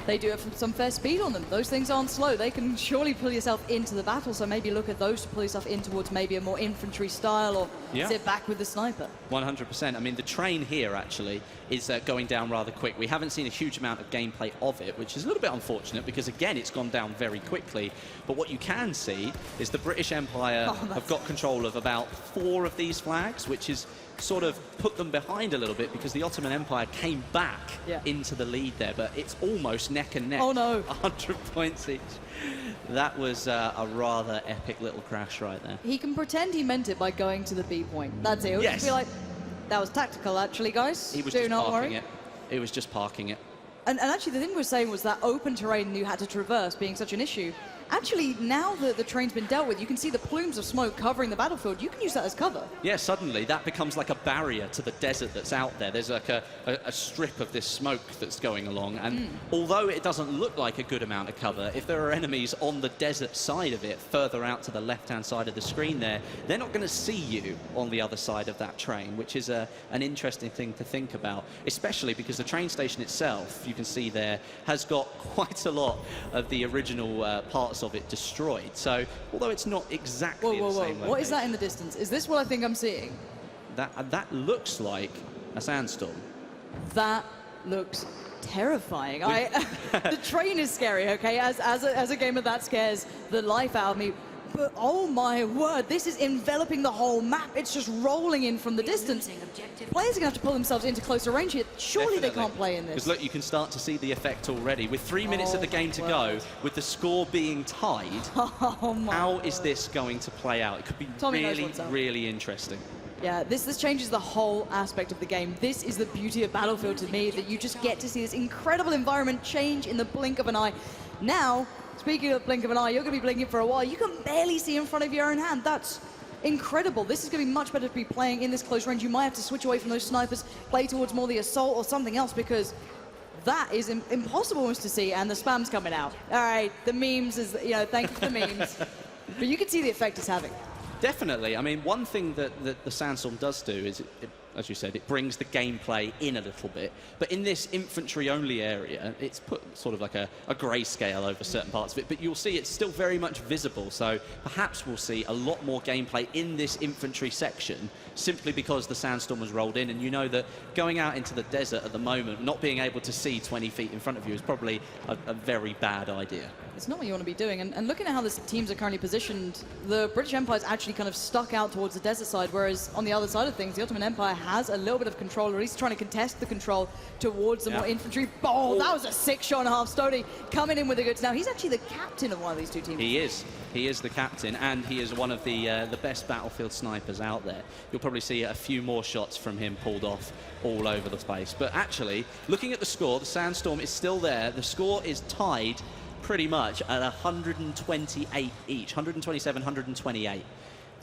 they do have some fair speed on them. Those things aren't slow. They can surely pull yourself into the battle, so maybe look at those to pull yourself in towards maybe a more infantry style or sit back with the sniper. 100%. I mean, the train here, actually, is going down rather quick. We haven't seen a huge amount of gameplay of it, which is a little bit unfortunate because, again, it's gone down very quickly. But what you can see is the British Empire have got control of about 4 of these flags, which is sort of put them behind a little bit because the Ottoman Empire came back into the lead there, but it's almost neck and neck. Oh no. 100 points each. That was a rather epic little crash right there. He can pretend he meant it by going to the B point. That's it. He'll just be like, that was tactical actually, guys. He was Do just not parking worry. it. He was just parking it. And actually the thing we were saying was that open terrain you had to traverse being such an issue. Actually, now that the train's been dealt with, you can see the plumes of smoke covering the battlefield. You can use that as cover. Yeah, suddenly that becomes like a barrier to the desert that's out there. There's like a strip of this smoke that's going along, and although it doesn't look like a good amount of cover, if there are enemies on the desert side of it, further out to the left-hand side of the screen there, they're not going to see you on the other side of that train, which is an interesting thing to think about, especially because the train station itself, you can see there, has got quite a lot of the original parts of it destroyed. So, although it's not exactly the same location. What is that in the distance? Is this what I think I'm seeing? That looks like a sandstorm. That looks terrifying. The train is scary, okay? As a gamer, that scares the life out of me. But oh my word, this is enveloping the whole map. It's just rolling in from the distance. Players are going to have to pull themselves into closer range here. Surely they can't play in this. Because look, you can start to see the effect already. With 3 minutes of the game to go, with the score being tied, how is this going to play out? It could be really interesting. Yeah, this changes the whole aspect of the game. This is the beauty of Battlefield to me, that you just get to see this incredible environment change in the blink of an eye. Now, speaking of blink of an eye, you're going to be blinking for a while. You can barely see in front of your own hand. That's incredible. This is going to be much better to be playing in this close range. You might have to switch away from those snipers, play towards more the assault or something else, because that is impossible to see, and the spam's coming out. All right, the memes is, you know, thank you for the memes. But you can see the effect it's having. Definitely. I mean, one thing that the Sandstorm does do is, as you said, it brings the gameplay in a little bit. But in this infantry-only area, it's put sort of like a grayscale over certain parts of it. But you'll see it's still very much visible. So perhaps we'll see a lot more gameplay in this infantry section simply because the Sandstorm was rolled in. And you know that going out into the desert at the moment, not being able to see 20 feet in front of you is probably a very bad idea. It's not what you want to be doing. And looking at how the teams are currently positioned, the British Empire is actually kind of stuck out towards the desert side, whereas on the other side of things, the Ottoman Empire has a little bit of control, or at least trying to contest the control towards the more infantry. Oh, that was a 6 shot and a half. Stoney coming in with the goods. Now, he's actually the captain of one of these two teams. He is. He is the captain, and he is one of the best Battlefield snipers out there. You'll probably see a few more shots from him pulled off all over the place. But actually, looking at the score, the Sandstorm is still there. The score is tied pretty much at 128 each, 127, 128,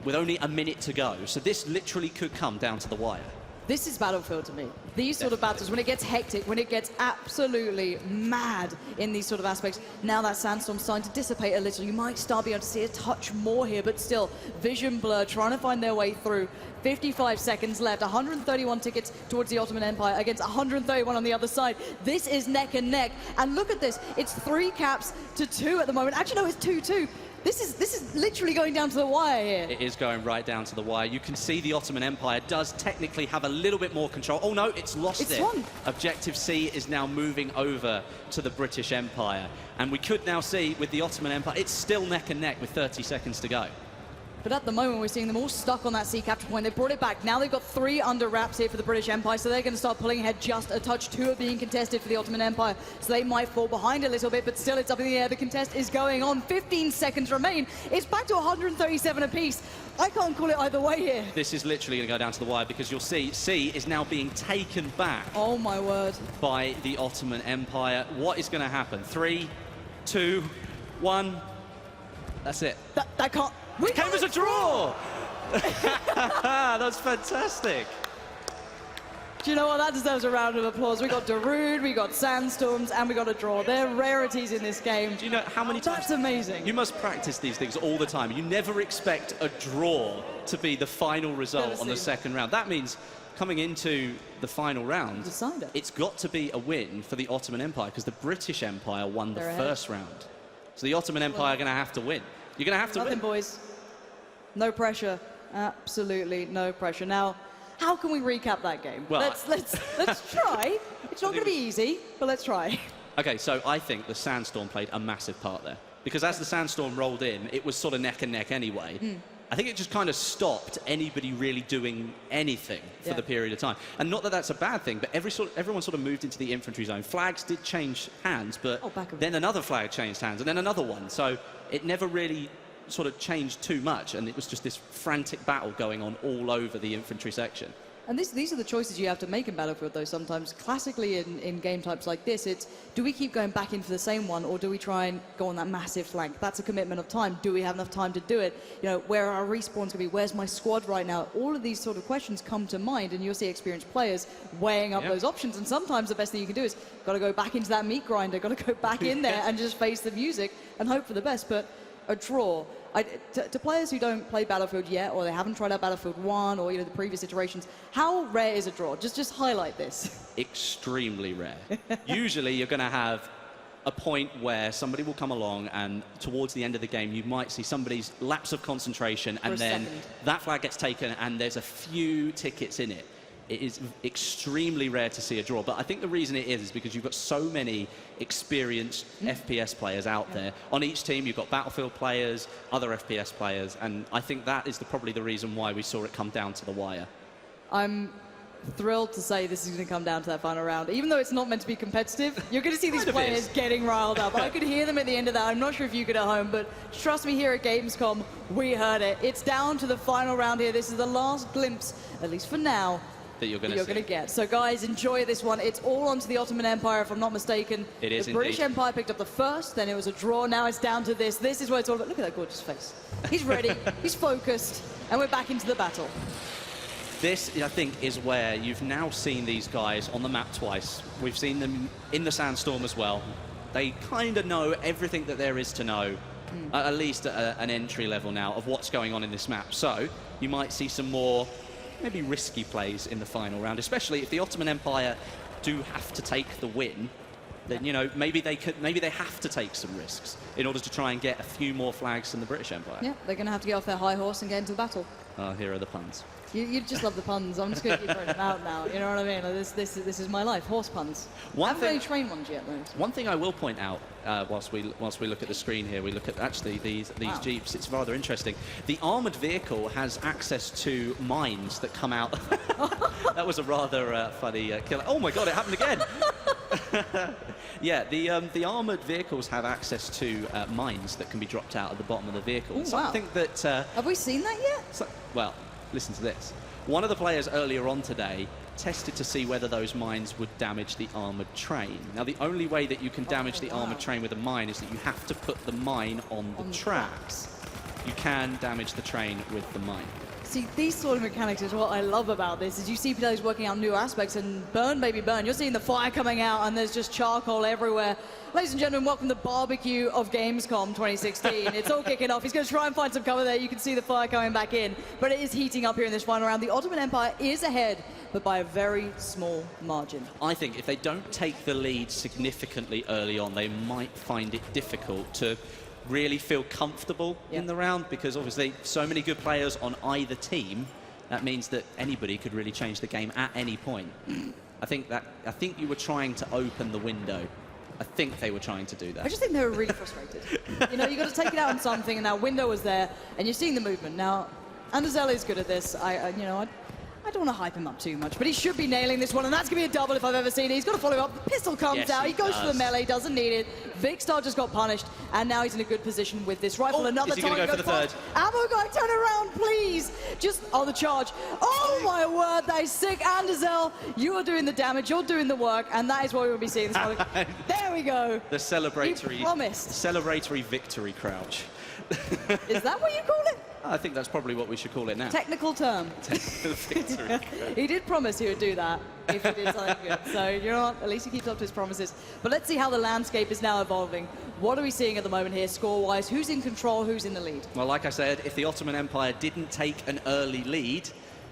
with only a minute to go. So this literally could come down to the wire. This is Battlefield to me. These sort of battles, when it gets hectic, when it gets absolutely mad in these sort of aspects, now that Sandstorm's starting to dissipate a little. You might start being able to see a touch more here, but still, vision blur, trying to find their way through. 55 seconds left, 131 tickets towards the Ottoman Empire against 131 on the other side. This is neck and neck, and look at this. It's 3 caps to 2 at the moment. Actually, no, it's 2-2. This is literally going down to the wire here. It is going right down to the wire. You can see the Ottoman Empire does technically have a little bit more control. Oh no, it's lost it. Won. Objective C is now moving over to the British Empire. And we could now see with the Ottoman Empire, it's still neck and neck with 30 seconds to go. But at the moment, we're seeing them all stuck on that sea capture point. They brought it back. Now they've got 3 under wraps here for the British Empire, so they're going to start pulling ahead just a touch. 2 are being contested for the Ottoman Empire, so they might fall behind a little bit, but still it's up in the air. The contest is going on. 15 seconds remain. It's back to 137 apiece. I can't call it either way here. This is literally going to go down to the wire because you'll see C is now being taken back. Oh, my word. By the Ottoman Empire. What is going to happen? 3, 2, 1. That's it. That can't... It came as a draw! That's fantastic. Do you know what? That deserves a round of applause. We got Darude, we got Sandstorms, and we got a draw. They're rarities in this game. Do you know how many times? That's amazing. You must practice these things all the time. You never expect a draw to be the final result on the second round. That means coming into the final round, it's got to be a win for the Ottoman Empire because the British Empire won the first round. So the Ottoman Empire are going to have to win. You're going to have to win. Boys. No pressure. Absolutely no pressure. Now, how can we recap that game? Well, let's try. It's not going to be easy, but let's try. Okay, so I think the Sandstorm played a massive part there. Because as the Sandstorm rolled in, it was sort of neck and neck anyway. I think it just kind of stopped anybody really doing anything for the period of time. And not that that's a bad thing, but everyone sort of moved into the infantry zone. Flags did change hands, but then another flag changed hands, and then another one. So it never really sort of changed too much, and it was just this frantic battle going on all over the infantry section. And these are the choices you have to make in Battlefield, though, sometimes. Classically, in game types like this, it's, do we keep going back in for the same one, or do we try and go on that massive flank? That's a commitment of time. Do we have enough time to do it? You know, where are our respawns going to be? Where's my squad right now? All of these sort of questions come to mind, and you'll see experienced players weighing up those options. And sometimes the best thing you can do is, got to go back into that meat grinder, got to go back in there and just face the music and hope for the best. But a draw. To players who don't play Battlefield yet, or they haven't tried out Battlefield 1 or the previous iterations, how rare is a draw? Just highlight this. Extremely rare. Usually you're going to have a point where somebody will come along and towards the end of the game you might see somebody's lapse of concentration and then that flag gets taken and there's a few tickets in it. It is extremely rare to see a draw, but I think the reason it is because you've got so many experienced FPS players out there. On each team, you've got Battlefield players, other FPS players, and I think that is probably the reason why we saw it come down to the wire. I'm thrilled to say this is going to come down to that final round. Even though it's not meant to be competitive, you're going to see these players getting riled up. I could hear them at the end of that. I'm not sure if you could at home, but trust me, here at Gamescom, we heard it. It's down to the final round here. This is the last glimpse, at least for now, that you're going to get. So guys, enjoy this one. It's all onto the Ottoman Empire, if I'm not mistaken. It is the British Empire picked up the first, then it was a draw. Now it's down to this. This is what it's all about. Look at that gorgeous face. He's ready, he's focused, and we're back into the battle. This, I think, is where you've now seen these guys on the map twice. We've seen them in the Sandstorm as well. They kind of know everything that there is to know, at least at an entry level now, of what's going on in this map. So you might see some more maybe risky plays in the final round, especially if the Ottoman Empire do have to take the win. Then maybe they have to take some risks in order to try and get a few more flags than the British Empire. Yeah, they're going to have to get off their high horse and get into the battle. Oh, here are the puns. You just love the puns. I'm just going to keep throwing them out now. You know what I mean? Like this is my life. Horse puns. I haven't really trained ones yet, though. One thing I will point out whilst we look at the screen here, we look at actually these Jeeps. It's rather interesting. The armoured vehicle has access to mines that come out. That was a rather funny killer. Oh my God! It happened again. Yeah, the armoured vehicles have access to mines that can be dropped out at the bottom of the vehicle. Ooh, something that have we seen that yet? Well, listen to this. One of the players earlier on today tested to see whether those mines would damage the armoured train. Now, the only way that you can damage the armoured train with a mine is that you have to put the mine on the tracks. You can damage the train with the mine. See, these sort of mechanics is what I love about this, is you see players working out new aspects, and burn, baby, burn. You're seeing the fire coming out, and there's just charcoal everywhere. Ladies and gentlemen, welcome to the barbecue of Gamescom 2016. It's all kicking off. He's going to try and find some cover there. You can see the fire coming back in, but it is heating up here in this final round. The Ottoman Empire is ahead, but by a very small margin. I think if they don't take the lead significantly early on, they might find it difficult to really feel comfortable in the round, because obviously so many good players on either team. That means that anybody could really change the game at any point. I think you were trying to open the window I think they were trying to do that. I just think they were really frustrated. You know, you got to take it out on something, and that window was there, and you're seeing the movement. Now, Anderzel is good at this. I don't want to hype him up too much, but he should be nailing this one, and that's going to be a double if I've ever seen it. He's got to follow up. The pistol comes out. He goes for the melee, doesn't need it. Vikkstar just got punished, and now he's in a good position with this rifle. Another is he going to go for the third? Ammo guy, turn around, please. Just on the charge. Oh, my word, that is sick. Anderzel, you are doing the damage. You're doing the work, and that is what we will be seeing this morning. There we go. The celebratory victory crouch. Is that what you call it? I think that's probably what we should call it now. Technical term. He did promise he would do that if he did something good. So, you know what? At least he keeps up to his promises. But let's see how the landscape is now evolving. What are we seeing at the moment here, score-wise? Who's in control? Who's in the lead? Well, like I said, if the Ottoman Empire didn't take an early lead,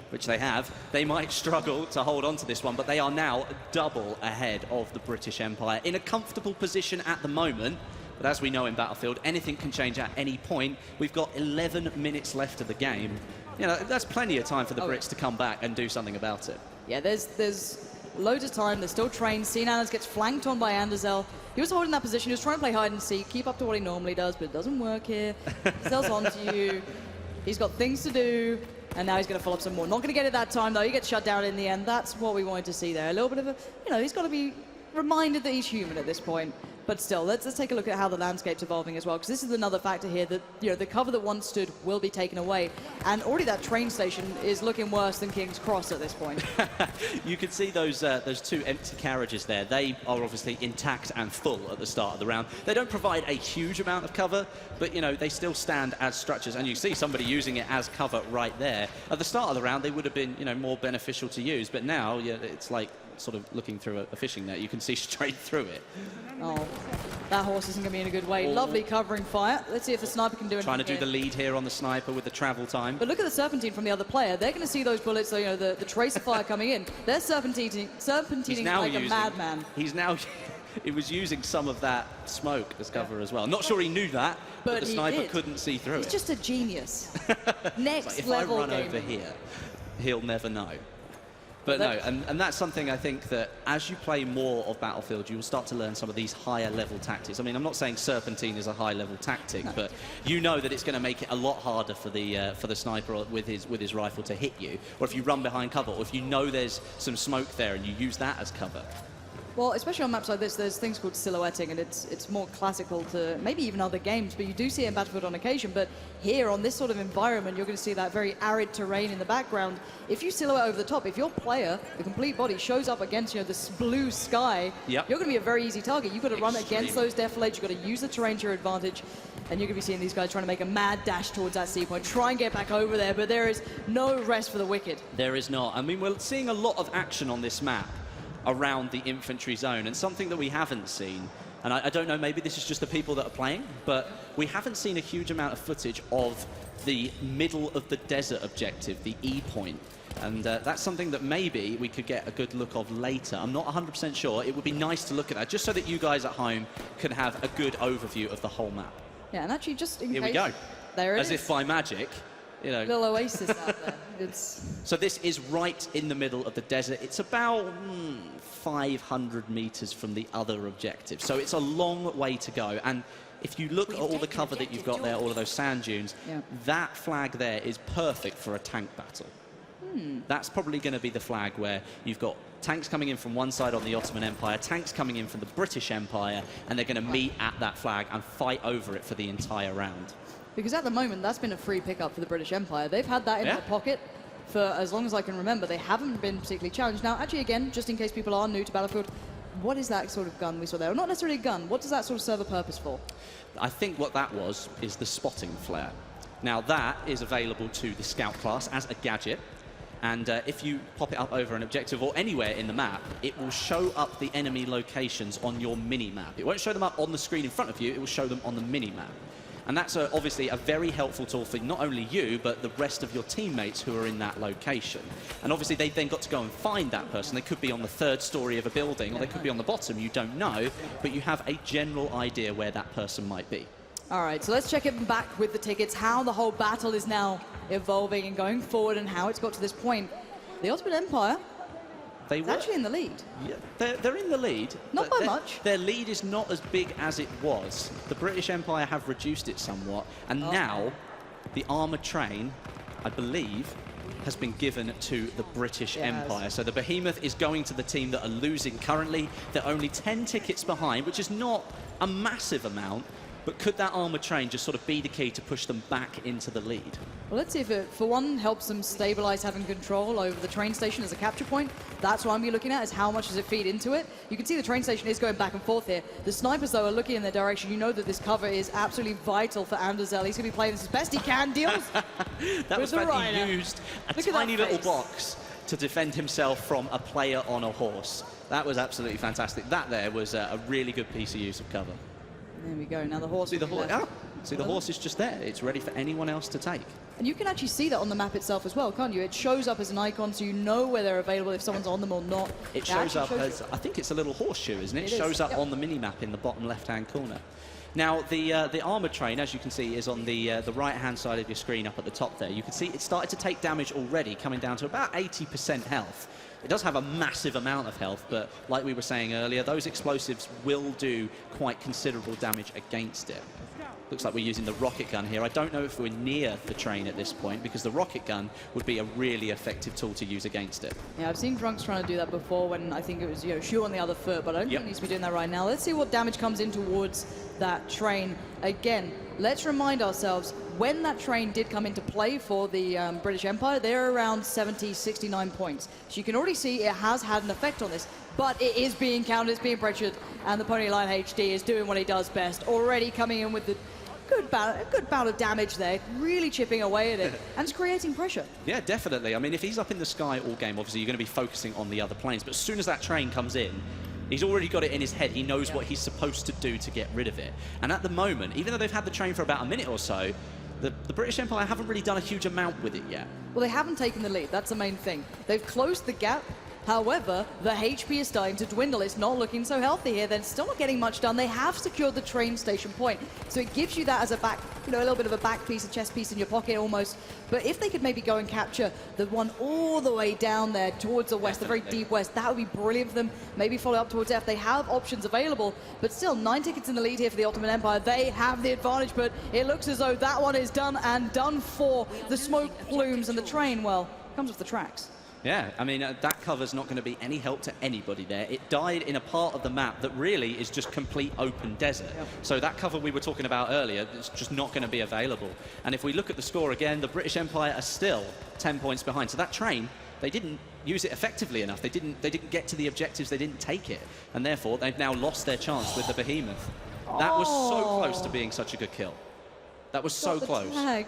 which they have, they might struggle to hold on to this one, but they are now double ahead of the British Empire in a comfortable position at the moment. But as we know in Battlefield, anything can change at any point. We've got 11 minutes left of the game. You know, that's plenty of time for the Brits to come back and do something about it. Yeah, there's loads of time. They're still trained. Seenannas gets flanked on by Anderzel. He was holding that position. He was trying to play hide and seek, keep up to what he normally does, but it doesn't work here. Anderzel's onto you. He's got things to do, and now he's going to follow up some more. Not going to get it that time, though. He gets shut down in the end. That's what we wanted to see there. A little bit of a, you know, he's got to be reminded that he's human at this point. But still, let's take a look at how the landscape's evolving as well, because this is another factor here that, you know, the cover that once stood will be taken away. And already that train station is looking worse than King's Cross at this point. You can see those two empty carriages there. They are obviously intact and full at the start of the round. They don't provide a huge amount of cover, but, you know, they still stand as structures. And you see somebody using it as cover right there. At the start of the round, they would have been, you know, more beneficial to use. But now, yeah, it's like sort of looking through a fishing net. You can see straight through it. Oh, that horse isn't going to be in a good way. Lovely covering fire. Let's see if the sniper can do anything. Trying to do the lead here on the sniper with the travel time. But look at the serpentine from the other player. They're going to see those bullets, so, you know, the tracer fire coming in. They're serpentining like a madman. He's now... He was using some of that smoke as cover as well. Not sure he knew that, but the sniper couldn't see through it. He's just a genius. Next like, level if I run over here, he'll never know. But no, and that's something I think that as you play more of Battlefield, you will start to learn some of these higher level tactics. I mean, I'm not saying Serpentine is a high level tactic, but you know that it's going to make it a lot harder for the sniper with his rifle to hit you, or if you run behind cover, or if you know there's some smoke there and you use that as cover. Well, especially on maps like this, there's things called silhouetting, and it's more classical to maybe even other games, but you do see it in Battlefield on occasion. But here, on this sort of environment, you're going to see that very arid terrain in the background. If you silhouette over the top, if your player, the complete body, shows up against, you know, this blue sky, you're going to be a very easy target. You've got to run against those defilades, you've got to use the terrain to your advantage, and you're going to be seeing these guys trying to make a mad dash towards that C point, try and get back over there, but there is no rest for the wicked. There is not. I mean, we're seeing a lot of action on this map around the infantry zone, and something that we haven't seen, and I don't know, maybe this is just the people that are playing, but we haven't seen a huge amount of footage of the middle of the desert objective, the E point, and that's something that maybe we could get a good look of later. I'm not 100% sure. It would be nice to look at that, just so that you guys at home can have a good overview of the whole map. Yeah, and actually just in Here case, we go. There it is. As if by magic. You know. Little oasis out there. So this is right in the middle of the desert. It's about 500 meters from the other objective. So it's a long way to go. And if you look at all the cover that you've got there, all of those sand dunes, that flag there is perfect for a tank battle. That's probably going to be the flag where you've got tanks coming in from one side on the Ottoman Empire, tanks coming in from the British Empire, and they're going to meet at that flag and fight over it for the entire round. Because at the moment, that's been a free pickup for the British Empire. They've had that in their pocket for as long as I can remember. They haven't been particularly challenged. Now, actually, again, just in case people are new to Battlefield, what is that sort of gun we saw there? Well, not necessarily a gun. What does that sort of serve a purpose for? I think what that was is the spotting flare. Now, that is available to the Scout class as a gadget. And if you pop it up over an objective or anywhere in the map, it will show up the enemy locations on your mini-map. It won't show them up on the screen in front of you, it will show them on the mini-map. And that's obviously a very helpful tool for not only you, but the rest of your teammates who are in that location. And obviously, they've then got to go and find that person. They could be on the third story of a building, or they could be on the bottom, you don't know, but you have a general idea where that person might be. All right, so let's check it back with the tickets, how the whole battle is now evolving and going forward and how it's got to this point. The Ottoman Empire They were actually in the lead. Yeah, they're in the lead. Not by much. Their lead is not as big as it was. The British Empire have reduced it somewhat, and now the armoured train, I believe, has been given to the British Empire. So the Behemoth is going to the team that are losing currently. They're only 10 tickets behind, which is not a massive amount, but could that armoured train just sort of be the key to push them back into the lead? Well, let's see if it, for one, helps them stabilize having control over the train station as a capture point. That's what I'm be looking at, is how much does it feed into it. You can see the train station is going back and forth here. The snipers, though, are looking in their direction. You know that this cover is absolutely vital for Anderzel. He's going to be playing this as best he can. Deals that was when he used a tiny little box to defend himself from a player on a horse. That was absolutely fantastic. That there was a really good piece of use of cover. There we go. Now the horse. See the horse? See the horse is just there. It's ready for anyone else to take. And you can actually see that on the map itself as well, can't you? It shows up as an icon, so you know where they're available if someone's on them or not. It shows up as, I think it's a little horseshoe, isn't it? It shows up on the mini-map in the bottom left-hand corner. Now, the armoured train, as you can see, is on the right-hand side of your screen up at the top there. You can see it started to take damage already, coming down to about 80% health. It does have a massive amount of health, but like we were saying earlier, those explosives will do quite considerable damage against it. Looks like we're using the rocket gun here. I don't know if we're near the train at this point, because the rocket gun would be a really effective tool to use against it. Yeah, I've seen Drunks trying to do that before when I think it was, shoe on the other foot, but I don't think it needs to be doing that right now. Let's see what damage comes in towards that train. Again, let's remind ourselves, when that train did come into play for the British Empire, they're around 70, 69 points. So you can already see it has had an effect on this, but it is being countered, it's being pressured, and the Pony Line HD is doing what he does best, already coming in with the a good bout of damage there, really chipping away at it, and it's creating pressure. Yeah, definitely. I mean, if he's up in the sky all game, obviously you're going to be focusing on the other planes, but as soon as that train comes in, he's already got it in his head. He knows what he's supposed to do to get rid of it. And at the moment, even though they've had the train for about a minute or so, the British Empire haven't really done a huge amount with it yet. Well, they haven't taken the lead. That's the main thing. They've closed the gap. However, the HP is starting to dwindle. It's not looking so healthy here. They're still not getting much done. They have secured the train station point. So it gives you that as a back, a little bit of a back piece, a chest piece in your pocket almost. But if they could maybe go and capture the one all the way down there towards the west, the very deep west, that would be brilliant for them. Maybe follow up towards F. They have options available, but still 9 tickets in the lead here for the Ottoman Empire. They have the advantage, but it looks as though that one is done and done for. The smoke plumes and the train, well, comes off the tracks. Yeah, I mean, that cover's not going to be any help to anybody there. It died in a part of the map that really is just complete open desert. Yep. So that cover we were talking about earlier is just not going to be available. And if we look at the score again, the British Empire are still 10 points behind. So that train, they didn't use it effectively enough. They didn't get to the objectives. They didn't take it. And therefore, they've now lost their chance with the Behemoth. That was so close to being such a good kill. That was so close. Tag.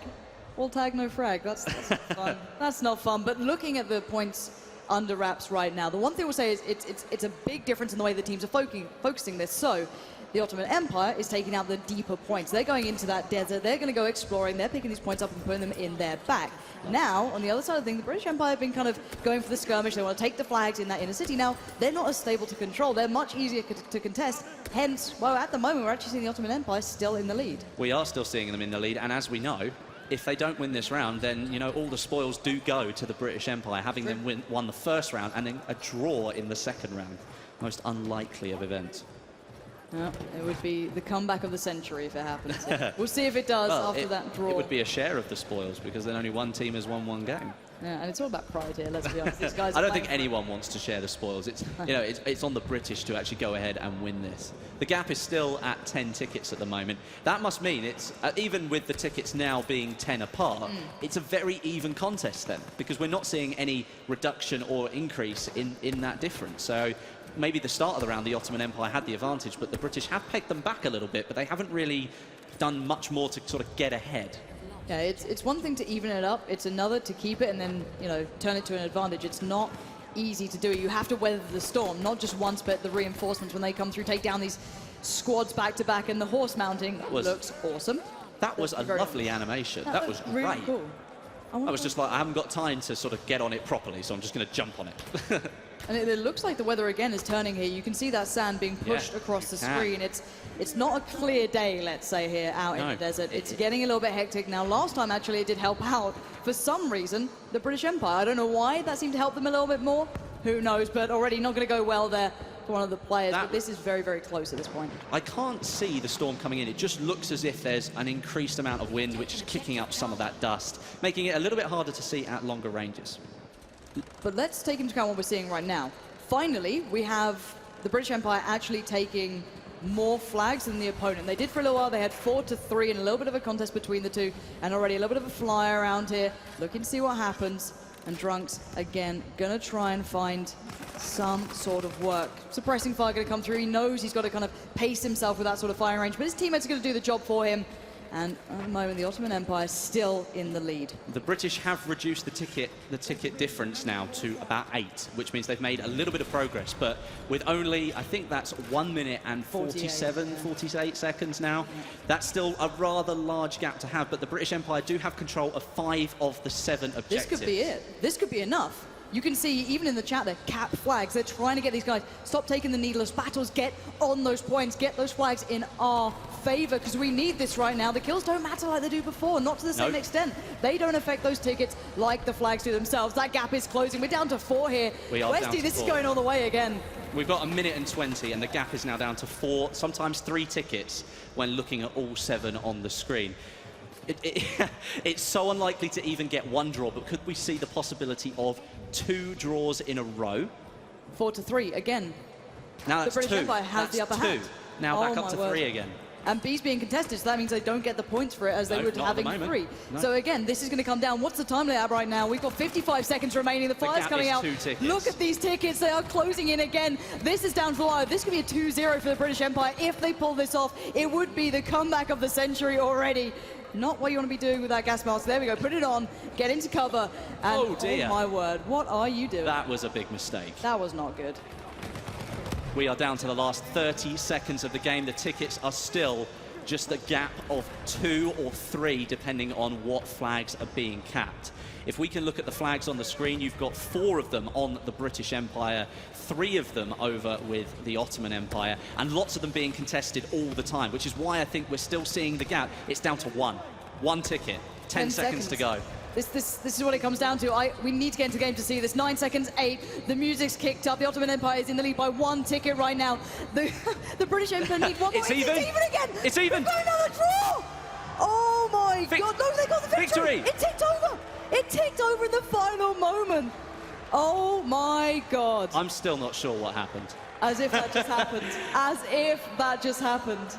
All tag, no frag. That's not fun. That's not fun. But looking at the points under wraps right now, the one thing we'll say is it's a big difference in the way the teams are focusing this. So the Ottoman Empire is taking out the deeper points. They're going into that desert. They're going to go exploring. They're picking these points up and putting them in their back. Now, on the other side of the thing, the British Empire have been kind of going for the skirmish. They want to take the flags in that inner city. Now, they're not as stable to control. They're much easier to contest. Hence, well, at the moment, we're actually seeing the Ottoman Empire still in the lead. We are still seeing them in the lead. And as we know, if they don't win this round, then, all the spoils do go to the British Empire, having them won the first round and then a draw in the second round. Most unlikely of events. Yeah, it would be the comeback of the century if it happens. We'll see if it does after that draw. It would be a share of the spoils, because then only one team has won one game. Yeah, and it's all about pride here, let's be honest. These guys I don't think anyone wants to share the spoils. It's, it's on the British to actually go ahead and win this. The gap is still at 10 tickets at the moment. That must mean it's, even with the tickets now being 10 apart, it's a very even contest then, because we're not seeing any reduction or increase in that difference. So maybe the start of the round, the Ottoman Empire had the advantage, but the British have pegged them back a little bit, but they haven't really done much more to sort of get ahead. Yeah, it's one thing to even it up. It's another to keep it and then, turn it to an advantage. It's not easy to do. You have to weather the storm, not just once, but the reinforcements when they come through, take down these squads back to back, and the horse mounting looks awesome. That was a lovely animation. That was great. Really cool. I was just like, I haven't got time to sort of get on it properly, so I'm just going to jump on it. And it looks like the weather again is turning here. You can see that sand being pushed across the screen. It's not a clear day, let's say, here out in the desert. It's getting a little bit hectic. Now, last time, actually, it did help out, for some reason, the British Empire. I don't know why. That seemed to help them a little bit more. Who knows, but already not going to go well there for one of the players. But this is very, very close at this point. I can't see the storm coming in. It just looks as if there's an increased amount of wind, which is kicking up some of that dust, making it a little bit harder to see at longer ranges. But let's take into account what we're seeing right now. Finally, we have the British Empire actually taking more flags than the opponent. They did for a little while. They had 4-3 and a little bit of a contest between the two, and already a little bit of a fly around here. Looking to see what happens. And Drunks, again, going to try and find some sort of work. Suppressing fire going to come through. He knows he's got to kind of pace himself with that sort of firing range, but his teammates are going to do the job for him. And at the moment, the Ottoman Empire is still in the lead. The British have reduced the ticket difference now to about 8, which means they've made a little bit of progress. But with only, I think that's 1 minute and 48 seconds now. That's still a rather large gap to have. But the British Empire do have control of 5 of the 7 objectives. This could be it. This could be enough. You can see, even in the chat there, cap flags. They're trying to get these guys, stop taking the needless battles, get on those points, get those flags in our favor, because we need this right now. The kills don't matter like they do before, not to the same extent. They don't affect those tickets like the flags do themselves. That gap is closing. We're down to 4 here. Westy, this is going all the way again. We've got 1 minute and 20, and the gap is now down to 4, sometimes 3 tickets when looking at all 7 on the screen. It's so unlikely to even get 1 draw, but could we see the possibility of 2 draws in a row? 4-3 again. Now the British Empire has the upper hand. Now back up to 3 again. And B's being contested, so that means they don't get the points for it as they would having 3. No. So again, this is going to come down. What's the time they have right now? We've got 55 seconds remaining. The fire's coming out. 2 tickets. Look at these tickets. They are closing in again. This is down to the wire. This could be a 2-0 for the British Empire. If they pull this off, it would be the comeback of the century already. Not what you want to be doing with that gas mask. There we go. Put it on. Get into cover. And oh dear. Oh my word. What are you doing? That was a big mistake. That was not good. We are down to the last 30 seconds of the game. The tickets are still just a gap of 2 or 3, depending on what flags are being capped. If we can look at the flags on the screen, you've got 4 of them on the British Empire, 3 of them over with the Ottoman Empire, and lots of them being contested all the time, which is why I think we're still seeing the gap. It's down to 1. 1 ticket, 10 seconds to go. This is what it comes down to. We need to get into the game to see this. 9 seconds, 8. The music's kicked up. The Ottoman Empire is in the lead by 1 ticket right now. The British Empire need 1 more. It's even again. It's even. We've got another draw. Oh my God! No, they got the victory. It ticked over. It ticked over in the final moment. Oh my God! I'm still not sure what happened. As if that just happened. As if that just happened.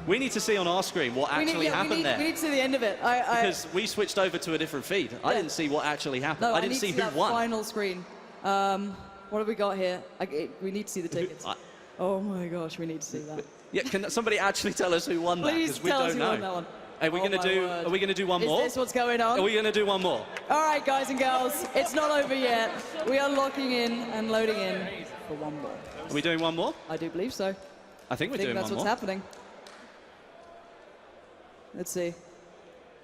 We need to see on our screen what actually happened there. We need to see the end of it. Because we switched over to a different feed. I didn't see what actually happened. No, I didn't see who won. Final screen. What have we got here? We need to see the tickets. Oh my gosh, we need to see that. Yeah, can somebody actually tell us who won that? Please tell us who won that one. Are we going to do one more? Is this what's going on? Are we going to do one more? All right, guys and girls, it's not over yet. We are locking in and loading in for one more. Are we doing one more? I do believe so. I think we're doing one more. That's what's happening. Let's see.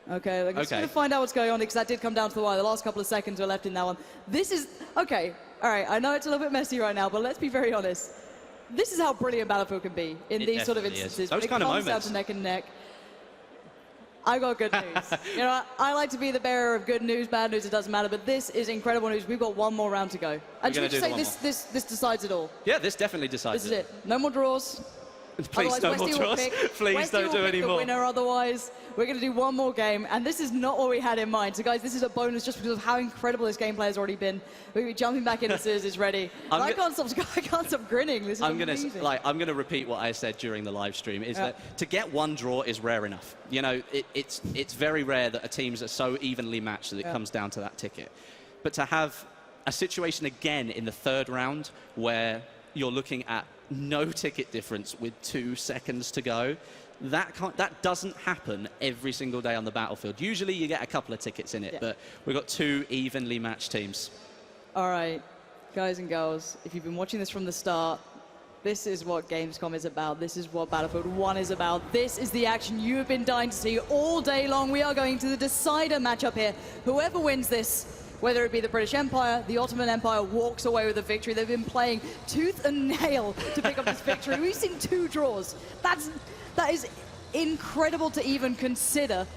Okay, I'm just going to find out what's going on because that did come down to the wire. The last couple of seconds were left in that one. This is, okay, all right, I know it's a little bit messy right now, but let's be very honest. This is how brilliant Battlefield can be in these sort of instances. Those kind of moments. It comes down to neck and neck. I got good news. You know, I like to be the bearer of good news, bad news, it doesn't matter, but this is incredible news. We've got 1 more round to go. And should we just say this decides it all? Yeah, this definitely decides it. This is it. No more draws. Please no more draws. Please don't do any more. Winner otherwise. We're going to do 1 more game, and this is not what we had in mind. So, guys, this is a bonus just because of how incredible this gameplay has already been. We're jumping back in as soon as it's ready. I can't stop grinning. This is amazing. I'm going to repeat what I said during the live stream, is that to get 1 draw is rare enough. You know, it's very rare that teams are so evenly matched that it comes down to that ticket. But to have a situation again in the 3rd round where you're looking at no ticket difference with 2 seconds to go, that doesn't happen every single day on the battlefield. Usually you get a couple of tickets in it, but we've got 2 evenly matched teams. All right, guys and girls, if you've been watching this from the start, this is what Gamescom is about. This is what Battlefield 1 is about. This is the action you have been dying to see all day long. We are going to the decider matchup here. Whoever wins this, whether it be the British Empire, the Ottoman Empire, walks away with a victory. They've been playing tooth and nail to pick up this victory. We've seen 2 draws. That is incredible to even consider.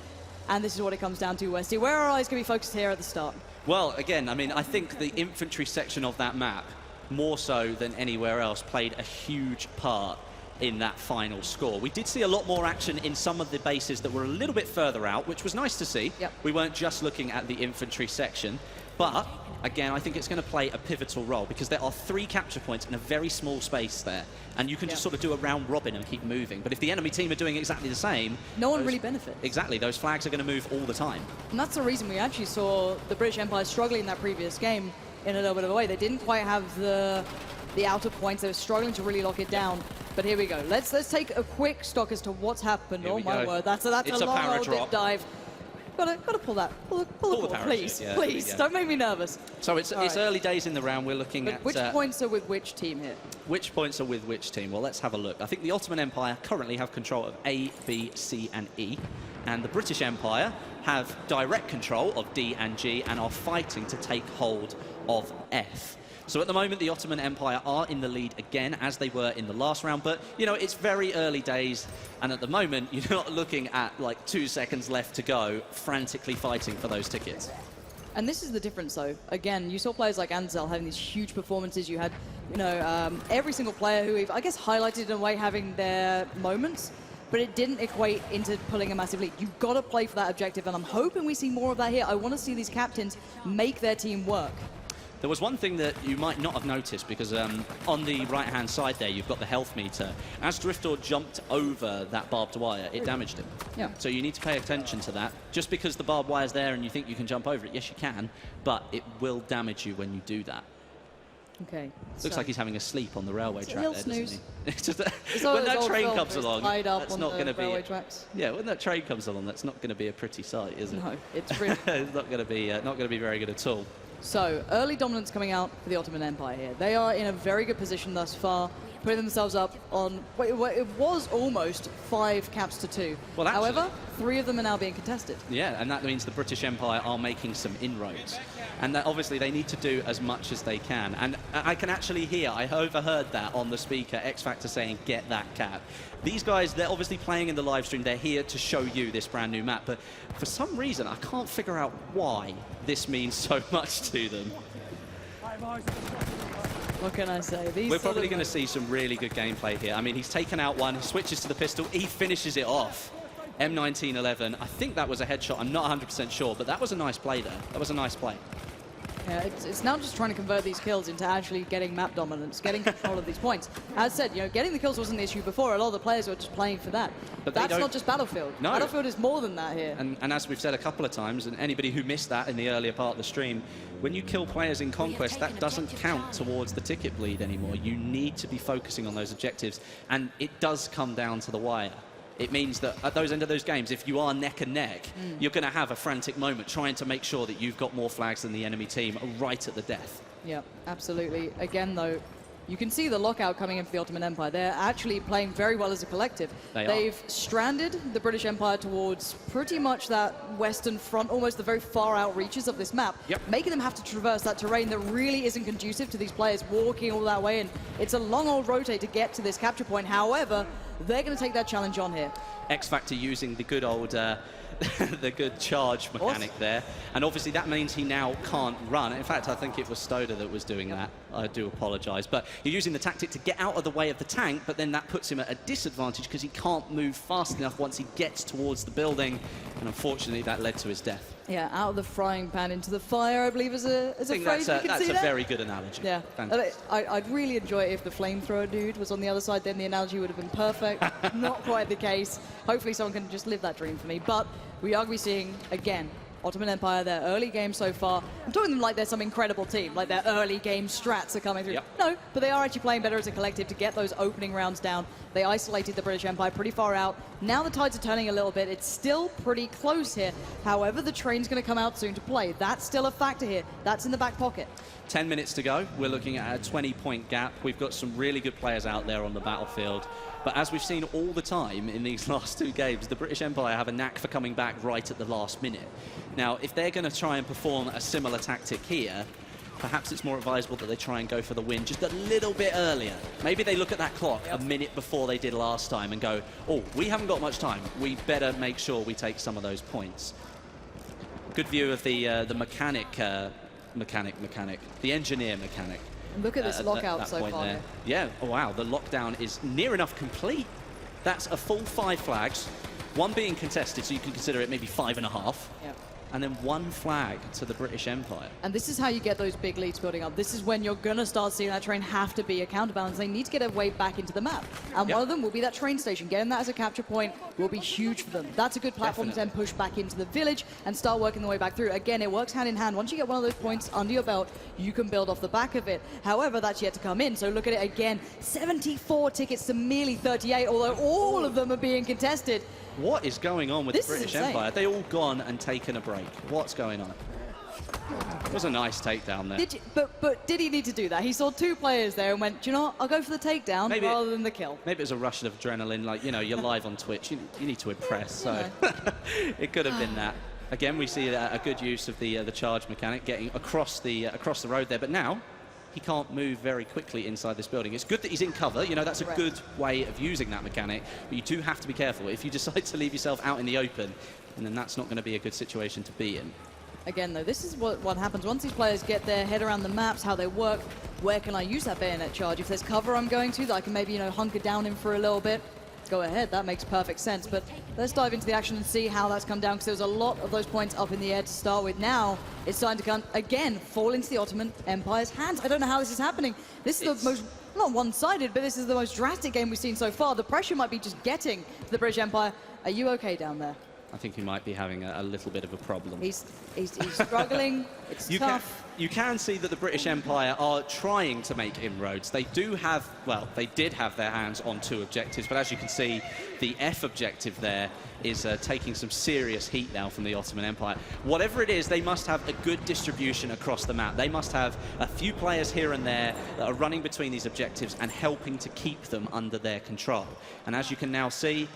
And this is what it comes down to, Westy. Where are our eyes going to be focused here at the start? Well, again, I mean, I think the infantry section of that map, more so than anywhere else, played a huge part in that final score. We did see a lot more action in some of the bases that were a little bit further out, which was nice to see. Yep. We weren't just looking at the infantry section, but again, I think it's going to play a pivotal role because there are 3 capture points in a very small space there, and you can just sort of do a round robin and keep moving. But if the enemy team are doing exactly the same, no one really benefits. Exactly, those flags are going to move all the time. And that's the reason we actually saw the British Empire struggling in that previous game in a little bit of a way. They didn't quite have the outer points. They were struggling to really lock it down. But here we go. Let's take a quick stock as to what's happened. Here oh my word, that's a long old dip dive. Gotta pull that. Pull the please, yeah, please. Don't make me nervous. So it's early days in the round. We're looking at which points are with which team here? Which points are with which team? Well, let's have a look. I think the Ottoman Empire currently have control of A, B, C, and E, and the British Empire have direct control of D and G and are fighting to take hold of F. So at the moment, the Ottoman Empire are in the lead again, as they were in the last round. But, you know, it's very early days. And at the moment, you're not looking at, like, 2 seconds left to go, frantically fighting for those tickets. And this is the difference, though. Again, you saw players like Ansel having these huge performances. You had, you know, every single player who we've, I guess, highlighted in a way having their moments. But it didn't equate into pulling a massive lead. You've got to play for that objective. And I'm hoping we see more of that here. I want to see these captains make their team work. There was one thing that you might not have noticed, because on the right-hand side there, you've got the health meter. As Driftdoor jumped over that barbed wire, it damaged him. Yeah. So you need to pay attention to that. Just because the barbed wire's there and you think you can jump over it, yes, you can, but it will damage you when you do that. Okay. Looks like he's having a sleep on the railway track there, doesn't he? It's when that train comes along, that's not going to be... Tracks. Yeah, when that train comes along, that's not going to be a pretty sight, is it? No, it's really... It's not going to be very good at all. So, early dominance coming out for the Ottoman Empire here. They are in a very good position thus far, putting themselves up on, it was almost 5 caps to 2. Well, actually, however, 3 of them are now being contested. Yeah, and that means the British Empire are making some inroads. And that obviously they need to do as much as they can. And I can actually hear, I overheard that on the speaker, X Factor saying, get that cap. These guys, they're obviously playing in the live stream. They're here to show you this brand new map. But for some reason, I can't figure out why this means so much to them. What can I say? We're probably going to see some really good gameplay here. I mean, he's taken out one, he switches to the pistol, he finishes it off. M1911, I think that was a headshot, I'm not 100% sure, but that was a nice play there. That was a nice play. Yeah, it's now just trying to convert these kills into actually getting map dominance, getting control of these points. As said, you know, getting the kills wasn't the issue before. A lot of the players were just playing for that. But that's not just Battlefield. No. Battlefield is more than that here. And as we've said a couple of times, and anybody who missed that in the earlier part of the stream, when you kill players in Conquest, that doesn't count towards the ticket bleed anymore. You need to be focusing on those objectives, and it does come down to the wire. It means that at those end of those games, if you are neck and neck, you're going to have a frantic moment trying to make sure that you've got more flags than the enemy team right at the death. Yeah, absolutely. Again, though, you can see the lockout coming in for the Ottoman Empire. They're actually playing very well as a collective. They've stranded the British Empire towards pretty much that western front, almost the very far out reaches of this map, making them have to traverse that terrain that really isn't conducive to these players walking all that way. And it's a long old rotate to get to this capture point. However, they're going to take that challenge on here. X Factor using the good old, the good charge mechanic there. And obviously that means he now can't run. In fact, I think it was Stoder that was doing that. I do apologise. But you're using the tactic to get out of the way of the tank, but then that puts him at a disadvantage because he can't move fast enough once he gets towards the building. And unfortunately, that led to his death. Yeah, out of the frying pan into the fire, I believe, is a phrase. That's a very good analogy. Yeah, I'd really enjoy it if the flamethrower dude was on the other side. Then the analogy would have been perfect. Not quite the case. Hopefully, someone can just live that dream for me. But we are going to be seeing again Ottoman Empire, their early game so far. I'm talking to them like they're some incredible team, like their early game strats are coming through. No, but they are actually playing better as a collective to get those opening rounds down. They isolated the British Empire pretty far out. Now the tides are turning a little bit. It's still pretty close here. However, the train's going to come out soon to play. That's still a factor here. That's in the back pocket. 10 minutes to go. We're looking at a 20-point gap. We've got some really good players out there on the battlefield. But as we've seen all the time in these last 2 games, the British Empire have a knack for coming back right at the last minute. Now, if they're going to try and perform a similar tactic here, perhaps it's more advisable that they try and go for the win just a little bit earlier. Maybe they look at that clock a minute before they did last time and go, oh, we haven't got much time. We better make sure we take some of those points. good view of the mechanic, the engineer mechanic. And look at this lockout so far. There. Yeah, oh wow, the lockdown is near enough complete. That's a full 5 flags, 1 being contested, so you can consider it maybe 5.5. Yep. And then 1 flag to the British Empire. And this is how you get those big leads building up. This is when you're going to start seeing that train have to be a counterbalance. They need to get a way back into the map. And one of them will be that train station. Getting that as a capture point will be huge for them. That's a good platform to then push back into the village and start working the way back through. Again, it works hand in hand. Once you get one of those points under your belt, you can build off the back of it. However, that's yet to come in. So look at it again. 74 tickets to merely 38, although all of them are being contested. What is going on with the British Empire? They all gone and taken a break. What's going on? It was a nice takedown there. But did he need to do that? He saw 2 players there and went, do you know what? I'll go for the takedown rather than the kill. Maybe it was a rush of adrenaline, like, you know, you're live on Twitch. You need to impress, so it could have been that. Again, we see a good use of the charge mechanic getting across the road there, but now he can't move very quickly inside this building. It's good that he's in cover, you know, that's a good way of using that mechanic, but you do have to be careful. If you decide to leave yourself out in the open, and then that's not going to be a good situation to be in. Again, though, this is what happens once these players get their head around the maps, how they work. Where can I use that bayonet charge? If there's cover I'm going to, that I can maybe, you know, hunker down in for a little bit, go ahead, that makes perfect sense. But let's dive into the action and see how that's come down, because there was a lot of those points up in the air to start with. Now it's starting to come, again, fall into the Ottoman Empire's hands. I don't know how this is happening. This is the most, not one-sided, but this is the most drastic game we've seen so far. The pressure might be just getting to the British Empire. Are you okay down there? I think he might be having a little bit of a problem. He's struggling. It's tough. You can see that the British Empire are trying to make inroads. They do have, well, they did have their hands on 2 objectives, but as you can see, the F objective there is taking some serious heat now from the Ottoman Empire. Whatever it is, they must have a good distribution across the map. They must have a few players here and there that are running between these objectives and helping to keep them under their control. And as you can now see,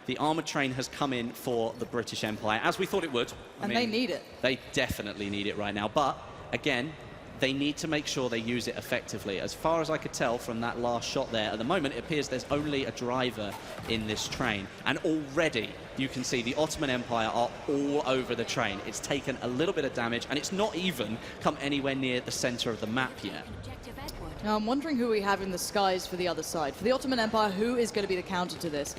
the armoured train has come in for the British Empire, as we thought it would. I mean, they need it. They definitely need it right now. But, again, they need to make sure they use it effectively. As far as I could tell from that last shot there, at the moment it appears there's only a driver in this train. And already you can see the Ottoman Empire are all over the train. It's taken a little bit of damage, and it's not even come anywhere near the centre of the map yet. Now, I'm wondering who we have in the skies for the other side. For the Ottoman Empire, who is going to be the counter to this?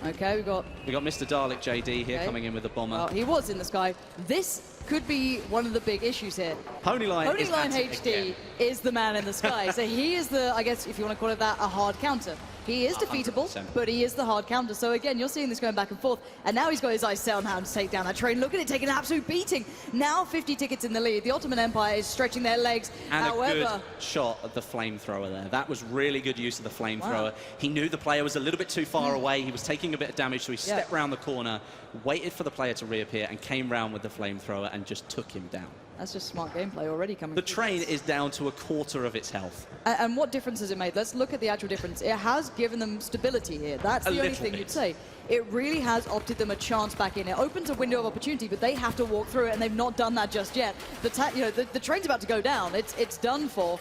Okay, we got Mr. Dalek JD here coming in with the bomber. Well, he was in the sky. This could be one of the big issues here. Ponyline HD is the man in the sky. So he is the, I guess, if you want to call it that, a hard counter. He is defeatable, 100%. But he is the hard counter. So again, you're seeing this going back and forth. And now he's got his eyes set on how to take down that train. Look at it taking an absolute beating. Now 50 tickets in the lead. The Ottoman Empire is stretching their legs. And however, a good shot of the flamethrower there. That was really good use of the flamethrower. Wow. He knew the player was a little bit too far away. He was taking a bit of damage, so he stepped round the corner, waited for the player to reappear, and came round with the flamethrower and just took him down. That's just smart gameplay already coming. The train is down to a quarter of its health. And what difference has it made? Let's look at the actual difference. It has given them stability here. That's the only thing you'd say. It really has opted them a chance back in. It opens a window of opportunity, but they have to walk through it, and they've not done that just yet. The train's about to go down. It's done for.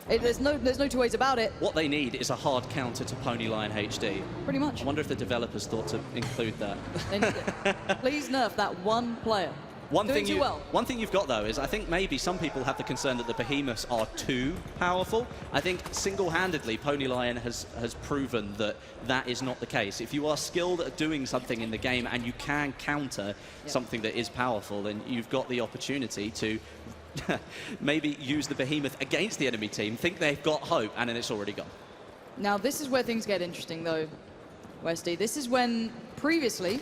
There's no 2 ways about it. What they need is a hard counter to Ponyline HD. Pretty much. I wonder if the developers thought to include that. They need it. Please nerf that one player. One thing you've got, though, is I think maybe some people have the concern that the behemoths are too powerful. I think single-handedly Ponyline has proven that that is not the case. If you are skilled at doing something in the game and you can counter something that is powerful, then you've got the opportunity to maybe use the behemoth against the enemy team, think they've got hope, and then it's already gone. Now, this is where things get interesting, though, Westy. This is when previously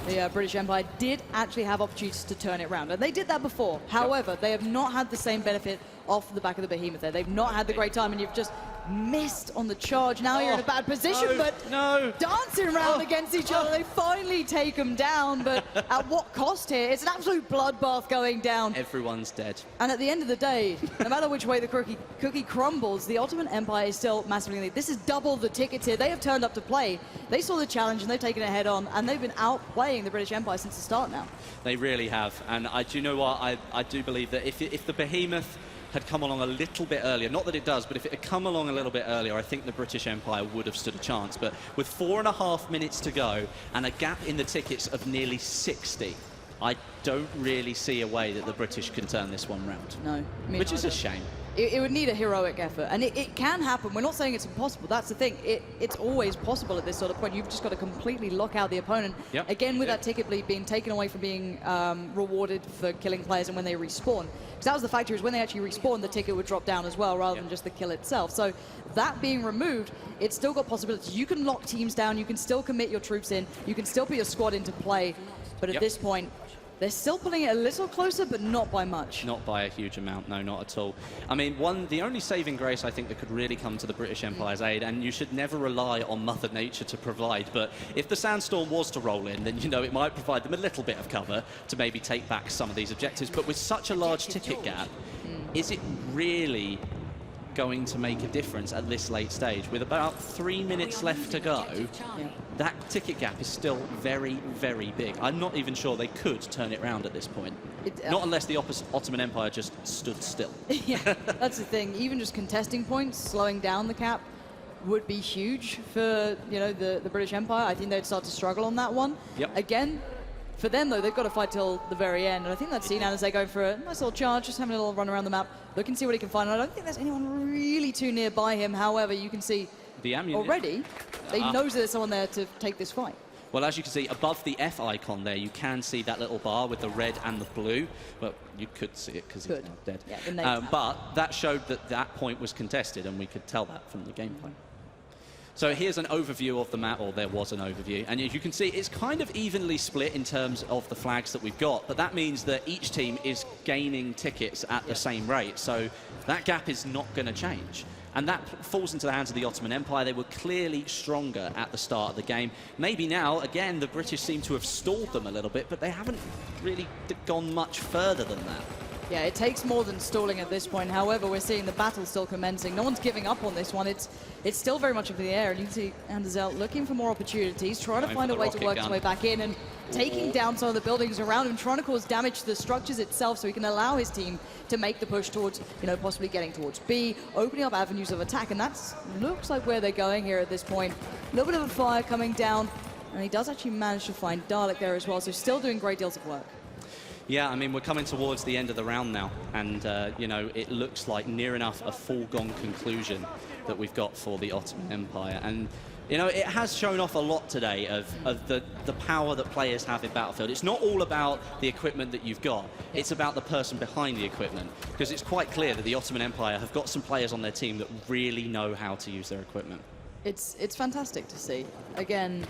the British Empire did actually have opportunities to turn it around, and they did that before. However, they have not had the same benefit off the back of the behemoth there. They've not had the great time, and you've just missed on the charge. Now you're in a bad position, but dancing around against each other. They finally take them down, but at what cost here? It's an absolute bloodbath going down. Everyone's dead. And at the end of the day, no matter which way the cookie crumbles, the Ottoman Empire is still massively in the lead. This is double the tickets here. They have turned up to play. They saw the challenge, and they've taken it head on, and they've been outplaying the British Empire since the start now. They really have, and do you know what? I do believe that if the behemoth had come along a little bit earlier, not that it does, but if it had come along a little bit earlier, I think the British Empire would have stood a chance. But with 4.5 minutes to go and a gap in the tickets of nearly 60, I don't really see a way that the British can turn this one round. No. Which is a shame. It would need a heroic effort, and it can happen. We're not saying it's impossible. That's the thing. It's always possible at this sort of point. You've just got to completely lock out the opponent. Yep. Again, with that ticket bleed being taken away from being rewarded for killing players and when they respawn. Because that was the factor, is when they actually respawn, the ticket would drop down as well, rather than just the kill itself. So that being removed, it's still got possibilities. You can lock teams down. You can still commit your troops in. You can still put your squad into play. But at this point, they're still pulling it a little closer, but not by much. Not by a huge amount, no, not at all. I mean, the only saving grace I think that could really come to the British Empire's aid, and you should never rely on Mother Nature to provide, but if the sandstorm was to roll in, then, you know, it might provide them a little bit of cover to maybe take back some of these objectives. But with such a large ticket gap, is it really going to make a difference at this late stage? With about 3 minutes left to go, that ticket gap is still very, very big. I'm not even sure they could turn it around at this point. Not unless the Ottoman Empire just stood still. Yeah, that's the thing. Even just contesting points, slowing down the cap, would be huge for, you know, the British Empire. I think they'd start to struggle on that one. Yep. Again, for them, though, they've got to fight till the very end. And I think that's seen as they go for a nice little charge, just having a little run around the map, look and see what he can find. And I don't think there's anyone really too nearby him. However, you can see already, he knows that there's someone there to take this fight. Well, as you can see, above the F icon there, you can see that little bar with the red and the blue. Well, you could see it because he's now dead. Yeah, but that showed that that point was contested, and we could tell that from the gameplay. So here's an overview of the map, or there was an overview, and as you can see, it's kind of evenly split in terms of the flags that we've got, but that means that each team is gaining tickets at the same rate, so that gap is not going to change. And that falls into the hands of the Ottoman Empire. They were clearly stronger at the start of the game. Maybe now, again, the British seem to have stalled them a little bit, but they haven't really gone much further than that. Yeah, it takes more than stalling at this point. However, we're seeing the battle still commencing. No one's giving up on this one. It's still very much up in the air. And you can see Anderzel looking for more opportunities, trying to find a way to work his way back in and taking down some of the buildings around him, trying to cause damage to the structures itself so he can allow his team to make the push towards, you know, possibly getting towards B, opening up avenues of attack. And that looks like where they're going here at this point. A little bit of a fire coming down. And he does actually manage to find Dalek there as well. So still doing great deals of work. Yeah, I mean, we're coming towards the end of the round now, and, you know, it looks like near enough a foregone conclusion that we've got for the Ottoman Empire. And, you know, it has shown off a lot today of the power that players have in Battlefield. It's not all about the equipment that you've got, it's about the person behind the equipment, because it's quite clear that the Ottoman Empire have got some players on their team that really know how to use their equipment. It's fantastic to see. Again,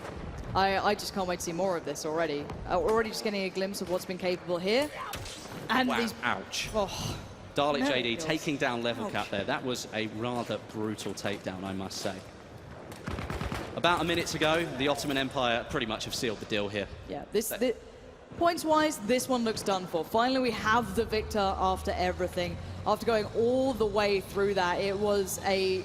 I just can't wait to see more of this already. Already just getting a glimpse of what's been capable here. And wow, these... ouch. Oh, Dalek JD taking down level cap there. That was a rather brutal takedown, I must say. About a minute to go, the Ottoman Empire pretty much have sealed the deal here. Yeah, points-wise, this one looks done for. Finally, we have the victor after everything. After going all the way through that, it was a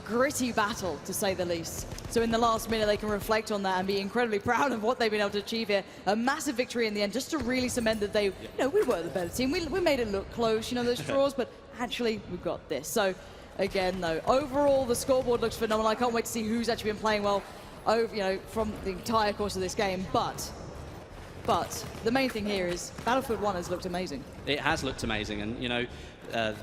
gritty battle, to say the least. So in the last minute, they can reflect on that and be incredibly proud of what they've been able to achieve here. A massive victory in the end, just to really cement that they, you know, we were the better team. We made it look close, you know, those draws, but actually, we've got this. So again, though, overall, the scoreboard looks phenomenal. I can't wait to see who's actually been playing well, over, you know, from the entire course of this game. But the main thing here is Battlefield 1 has looked amazing. It has looked amazing, and, you know,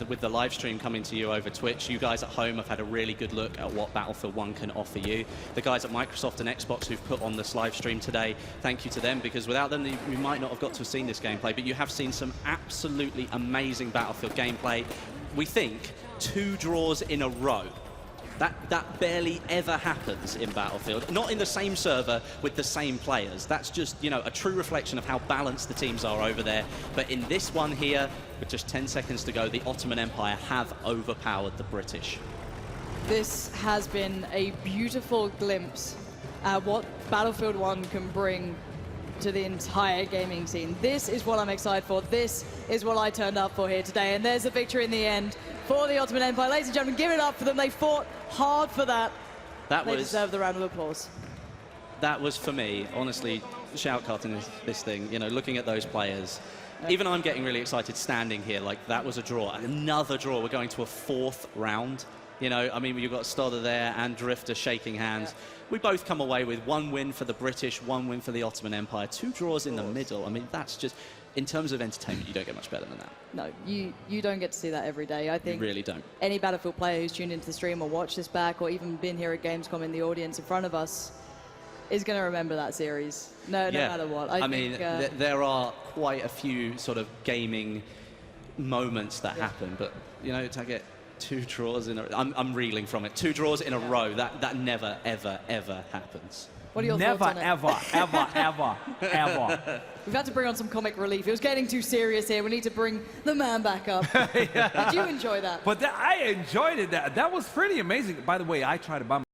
with the live stream coming to you over Twitch, you guys at home have had a really good look at what Battlefield 1 can offer you. The guys at Microsoft and Xbox who've put on this live stream today, thank you to them, because without them, you might not have got to have seen this gameplay, but you have seen some absolutely amazing Battlefield gameplay. We think 2 draws in a row. That barely ever happens in Battlefield. Not in the same server with the same players. That's just, you know, a true reflection of how balanced the teams are over there. But in this one here, with just 10 seconds to go, the Ottoman Empire have overpowered the British. This has been a beautiful glimpse at what Battlefield 1 can bring to the entire gaming scene. This is what I'm excited for. This is what I turned up for here today. And there's a victory in the end for the Ottoman Empire. Ladies and gentlemen, give it up for them. They fought hard for that. They deserve the round of applause. That was, for me, honestly, shout-cutting this thing. You know, looking at those players. Even I'm getting really excited standing here. Like, that was a draw. Another draw. We're going to a 4th round. You know, I mean, you've got Stoddard there and Drifter shaking hands. Yeah. We both come away with 1 win for the British, 1 win for the Ottoman Empire, 2 draws in the middle. I mean, that's just, in terms of entertainment, you don't get much better than that. No, you don't get to see that every day. I think you really don't. Any Battlefield player who's tuned into the stream or watched this back or even been here at Gamescom in the audience in front of us is going to remember that series, no matter what. I mean, there are quite a few sort of gaming moments that happen, but, you know, to get 2 draws in a... I'm reeling from it. 2 draws in a row. That never, ever, ever happens. What are your never, thoughts on it? ever. We've had to bring on some comic relief. It was getting too serious here. We need to bring the man back up. Did you enjoy that? But I enjoyed it. That was pretty amazing. By the way, I tried to buy